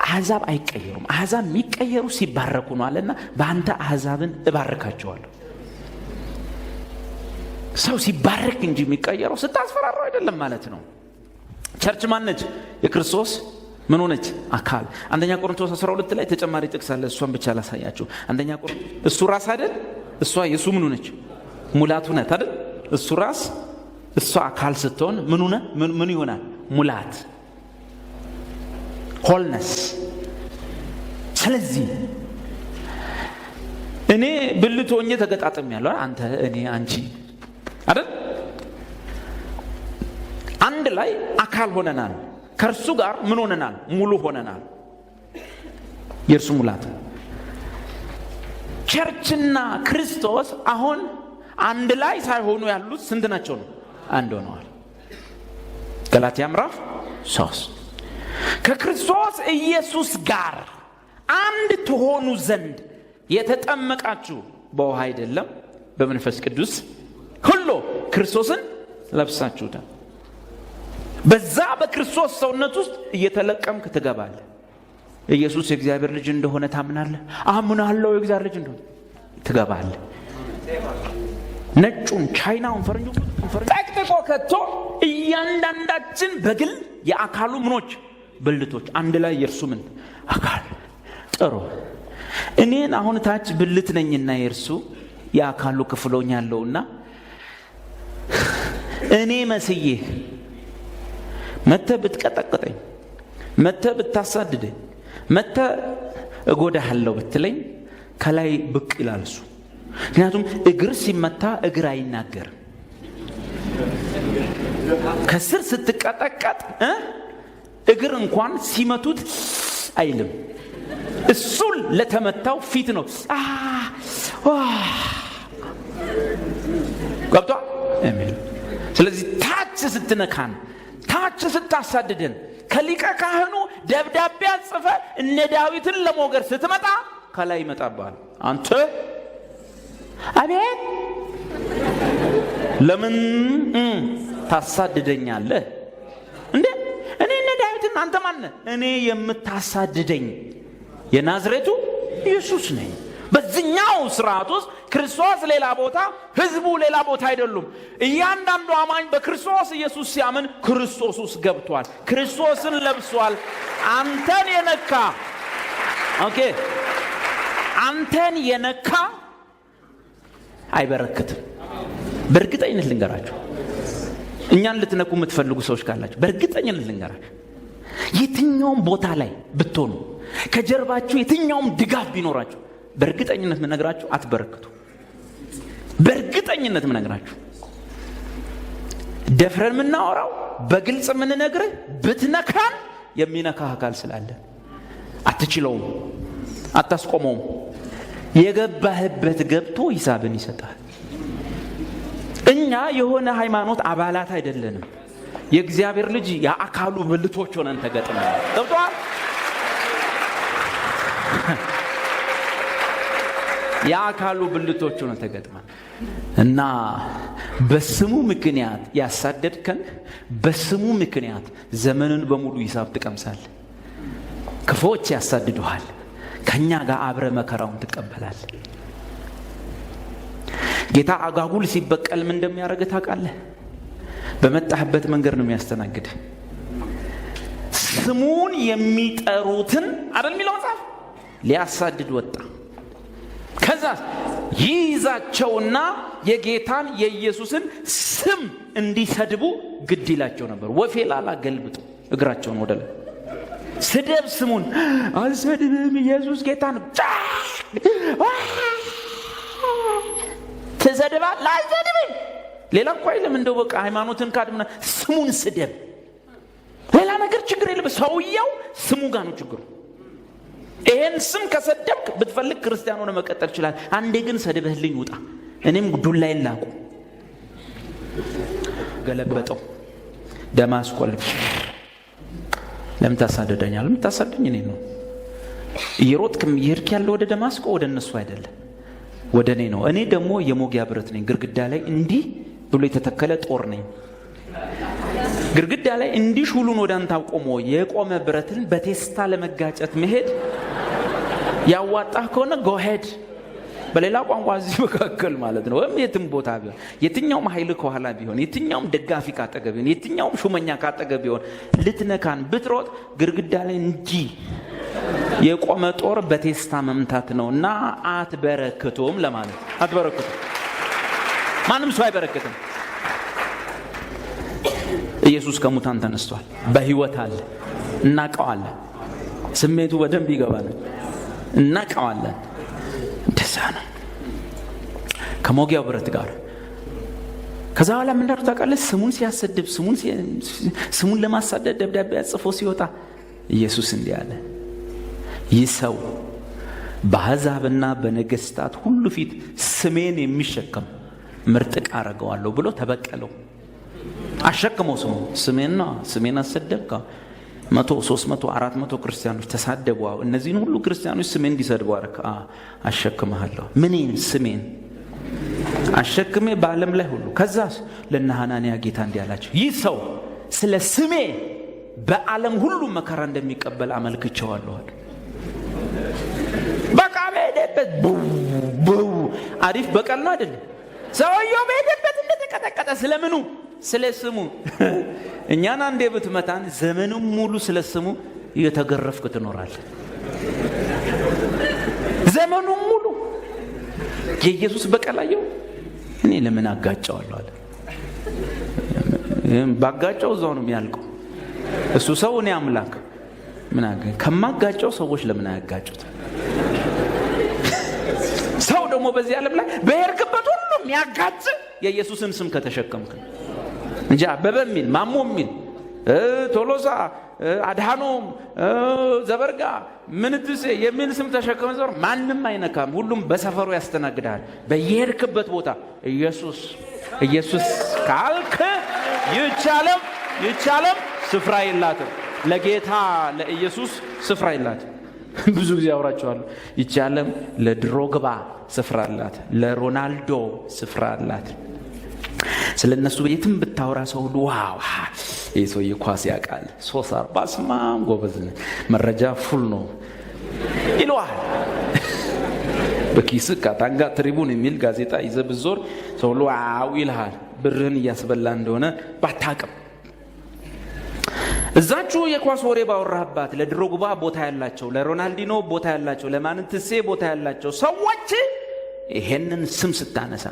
አሕዛብ አይቀየሩም። አሕዛብ የሚቀየሩ ሲባረኩ ነው አለና በአንተ አሕዛብን እባርካቸዋለሁ። ሰው ሲባረክ እንጂ የሚቀየረው ስታስፈራራው አይደለም ማለት ነው። ቸርች ማነች? የክርስቶስ ምን ሆነች? አካል። አንደኛ ቆሮንቶስ 12 ላይ ተጨማሪ ጥቅስ አለ። እሷን ብቻ ላሳያችሁ። አንደኛ ቆሮንቶስ እሱ ራስ አይደል? እሷ የሱ ምን ሆነች? ሙላቱ ነች አይደል? እሱ ራስ እሷ አካል ስትሆን ምን ይሆናል? ሙላት፣ ሆልነስ። ስለዚህ እኔ ብልት ሆኜ ተገጣጥሜያለሁ፣ አንተ፣ እኔ፣ አንቺ አይደል? አንድ ላይ አካል ሆነናል። ከእርሱ ጋር ምን ሆነናል? ሙሉ ሆነናል። የእርሱ ሙላት። ቸርችና ክርስቶስ አሁን አንድ ላይ ሳይሆኑ ያሉት ስንት ናቸው ነው? አንድ ሆነዋል። ገላትያ ምዕራፍ 3 ከክርስቶስ ኢየሱስ ጋር አንድ ትሆኑ ዘንድ የተጠመቃችሁ በውሃ አይደለም በመንፈስ ቅዱስ ሁሉ ክርስቶስን ለብሳችሁታል። በዛ በክርስቶስ ሰውነት ውስጥ እየተለቀምክ ትገባለህ። ኢየሱስ የእግዚአብሔር ልጅ እንደሆነ ታምናለህ። አምናለሁ የእግዚአብሔር ልጅ እንደሆነ ትገባለህ። ነጩን፣ ቻይናውን፣ ፈረንጁን ጠቅጥቆ ከቶ እያንዳንዳችን በግል የአካሉ ምኖች ብልቶች አንድ ላይ የእርሱ ምን አካል። ጥሩ። እኔን አሁን ታች ብልት ነኝና የእርሱ የአካሉ ክፍሎኛለሁና እኔ መስዬ መተህ ብትቀጠቅጠኝ፣ መተህ ብታሳድደኝ፣ መተህ እጎዳሃለሁ ብትለኝ ከላይ ብቅ ይላል እሱ። ምክንያቱም እግር ሲመታ እግር አይናገርም። ከስር ስትቀጠቀጥ እግር እንኳን ሲመቱት አይልም። እሱ ለተመታው ፊት ነው ገብቷ አሜን። ስለዚህ ታች ስትነካን፣ ታች ስታሳድደን፣ ከሊቀ ካህኑ ደብዳቤ ጽፈ እነ ዳዊትን ለሞገር ስትመጣ ከላይ ይመጣባል። አንተ አቤት ለምን ታሳድደኛለህ እንዴ? እኔ እነ ዳዊትን አንተ ማን ነህ? እኔ የምታሳድደኝ የናዝሬቱ ኢየሱስ ነኝ። በዚህኛው ስርዓት ውስጥ ክርስቶስ ሌላ ቦታ፣ ህዝቡ ሌላ ቦታ አይደሉም። እያንዳንዱ አማኝ በክርስቶስ ኢየሱስ ሲያምን ክርስቶስ ውስጥ ገብቷል፣ ክርስቶስን ለብሷል። አንተን የነካ አንተን የነካ አይበረክትም። በእርግጠኝነት ልንገራችሁ፣ እኛን ልትነኩ የምትፈልጉ ሰዎች ካላችሁ በእርግጠኝነት ልንገራችሁ፣ የትኛውም ቦታ ላይ ብትሆኑ፣ ከጀርባችሁ የትኛውም ድጋፍ ቢኖራችሁ፣ በእርግጠኝነት ምነግራችሁ አትበረክቱ። በእርግጠኝነት ምነግራችሁ፣ ደፍረን የምናወራው በግልጽ የምንነግርህ ብትነካን የሚነካ አካል ስላለ አትችለውም፣ አታስቆመውም። የገባህበት ገብቶ ሂሳብን ይሰጣል። እኛ የሆነ ሃይማኖት አባላት አይደለንም። የእግዚአብሔር ልጅ የአካሉ ብልቶች ሆነን ተገጥመናል። ገብቶሃል? የአካሉ ብልቶች ሆነን ተገጥመናል እና በስሙ ምክንያት ያሳደድከን፣ በስሙ ምክንያት ዘመንን በሙሉ ሂሳብ ትቀምሳለህ። ክፉዎች ያሳድዱሃል፣ ከኛ ጋር አብረ መከራውን ትቀበላል። ጌታ አጋጉል ሲበቀል ምን እንደሚያደርግ ታውቃለህ? በመጣህበት መንገድ ነው የሚያስተናግድ። ስሙን የሚጠሩትን አይደል የሚለው መጽሐፍ፣ ሊያሳድድ ወጣ። ከዛ ይይዛቸውና የጌታን የኢየሱስን ስም እንዲሰድቡ ግድ ይላቸው ነበር። ወፌላላ ገልብጡ እግራቸውን ወደ ላይ ስደብ፣ ስሙን አልሰድብም፣ ኢየሱስ ጌታ ነው። ትሰድባለህ? አልሰድብም። ሌላ እኮ አይልም። እንደው በቃ ሃይማኖትን ካድምና ስሙን ስደብ። ሌላ ነገር ችግር የለም። ሰውየው ስሙ ጋር ነው ችግሩ። ይሄን ስም ከሰደብክ ብትፈልግ ክርስቲያን ሆነ መቀጠል ይችላል። አንዴ ግን ሰድበህልኝ ውጣ፣ እኔም ዱላዬን ላቁ። ገለበጠው። ደማስቆ ለምን ታሳደደኛለህ? የምታሳደኝ እኔ ነው። እየሮጥክም እየሄድክ ያለው ወደ ደማስቆ ወደ እነሱ አይደለም፣ ወደ እኔ ነው። እኔ ደግሞ የሞጊያ ብረት ነኝ። ግርግዳ ላይ እንዲህ ብሎ የተተከለ ጦር ነኝ። ግርግዳ ላይ እንዲህ ሹሉን ወደ አንተ አቆሞ የቆመ ብረትን በቴስታ ለመጋጨት መሄድ ያዋጣህ ከሆነ ጎሄድ። በሌላ ቋንቋ እዚህ መካከል ማለት ነው። ወይም የትም ቦታ ቢሆን፣ የትኛውም ኃይል ከኋላ ቢሆን፣ የትኛውም ደጋፊ ካጠገብ ቢሆን፣ የትኛውም ሹመኛ ካጠገብ ቢሆን ልትነካን ብትሮጥ ግርግዳ ላይ እንጂ የቆመ ጦር በቴስታ መምታት ነውና አትበረክቱም ለማለት። አትበረክቱም። ማንም ሰው አይበረክትም። ኢየሱስ ከሙታን ተነስቷል፣ በህይወት አለ። እናቀዋለን። ስሜቱ በደንብ ይገባል። እናቀዋለን። እንደዛ ነው ከሞጊያው ብረት ጋር። ከዛ በኋላ ምን እንዳሉ ታውቃለህ? ስሙን ሲያሰድብ፣ ስሙን ለማሳደድ ደብዳቤ ጽፎ ሲወጣ ኢየሱስ እንዲህ አለ፣ ይህ ሰው በአሕዛብና በነገስታት ሁሉ ፊት ስሜን የሚሸከም ምርጥ ዕቃ አደርገዋለሁ ብሎ ተበቀለው። አሸክመው ስሜን አሰደብካ። 100 300 400 ክርስቲያኖች ተሳደቡ። እነዚህን ሁሉ ክርስቲያኖች ስሜን እንዲሰድቡ አረካ። አሸክመሃለሁ። ምንን? ስሜን አሸክሜ በዓለም ላይ ሁሉ። ከዛስ ለሐናንያ ጌታ እንዲህ አላቸው፣ ይህ ሰው ስለ ስሜ በዓለም ሁሉ መከራ እንደሚቀበል አመልክቼዋለሁ። በቃ በሄደበት አሪፍ በቀል ነው አይደለም? ሰውየው በሄደበት እንደተቀጠቀጠ ስለምኑ? ስለ ስሙ። እኛን አንዴ ብትመታን ዘመኑን ሙሉ ስለ ስሙ እየተገረፍክ ትኖራለህ። ዘመኑን ሙሉ የኢየሱስ በቀላየው እኔ ለምን አጋጨዋለሁ አለ። ባጋጨው እዛው ነው የሚያልቀው። እሱ ሰው እኔ አምላክ። ምን አገ ከማጋጨው ሰዎች ለምን አያጋጩት? ሰው ደግሞ በዚህ ዓለም ላይ በሄድክበት ሁሉ የሚያጋጭ የኢየሱስን ስም ከተሸከምክ እንጂ አበበ የሚል ማሞ የሚል ቶሎሳ አድሃኖም ዘበርጋ ምንትሴ የሚል ስም ተሸከመ ዘር ማንም አይነካም። ሁሉም በሰፈሩ ያስተናግዳል። በየሄድክበት ቦታ ኢየሱስ ካልክ ይቻለም ስፍራ የላትም። ለጌታ ለኢየሱስ ስፍራ የላትም። ብዙ ጊዜ አውራቸዋለሁ። ይቻለም ለድሮግባ ስፍራ አላት፣ ለሮናልዶ ስፍራ አላት። ስለነሱ የትም ብታወራ ሰው ሁሉ ዋው ይህ ሰውዬ ኳስ ያውቃል፣ 340 ጎበዝ፣ መረጃ ፉል ነው ይለዋል። በኪስ ካታንጋ ትሪቡን የሚል ጋዜጣ ይዘህ ብትዞር ሰው ሁሉ አው ይልሃል። ብርህን እያስበላ እንደሆነ ባታቅም እዛችሁ የኳስ ወሬ ባወራህባት ለድሮግባ ቦታ ያላቸው፣ ለሮናልዲኖ ቦታ ያላቸው፣ ለማንትሴ ቦታ ያላቸው ሰዎች ይሄንን ስም ስታነሳ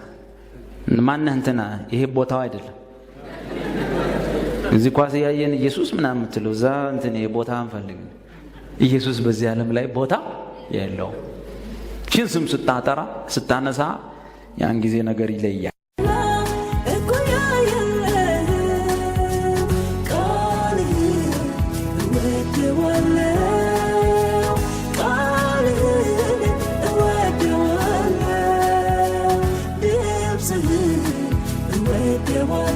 ማነህ እንትና ይሄ ቦታው አይደለም። እዚህ ኳስ ያየን ኢየሱስ ምናምን የምትለው እዛ እንትን ቦታ አንፈልግ። ኢየሱስ በዚህ ዓለም ላይ ቦታ የለውም። ችን ስም ስታጠራ ስታነሳ ያን ጊዜ ነገር ይለያል።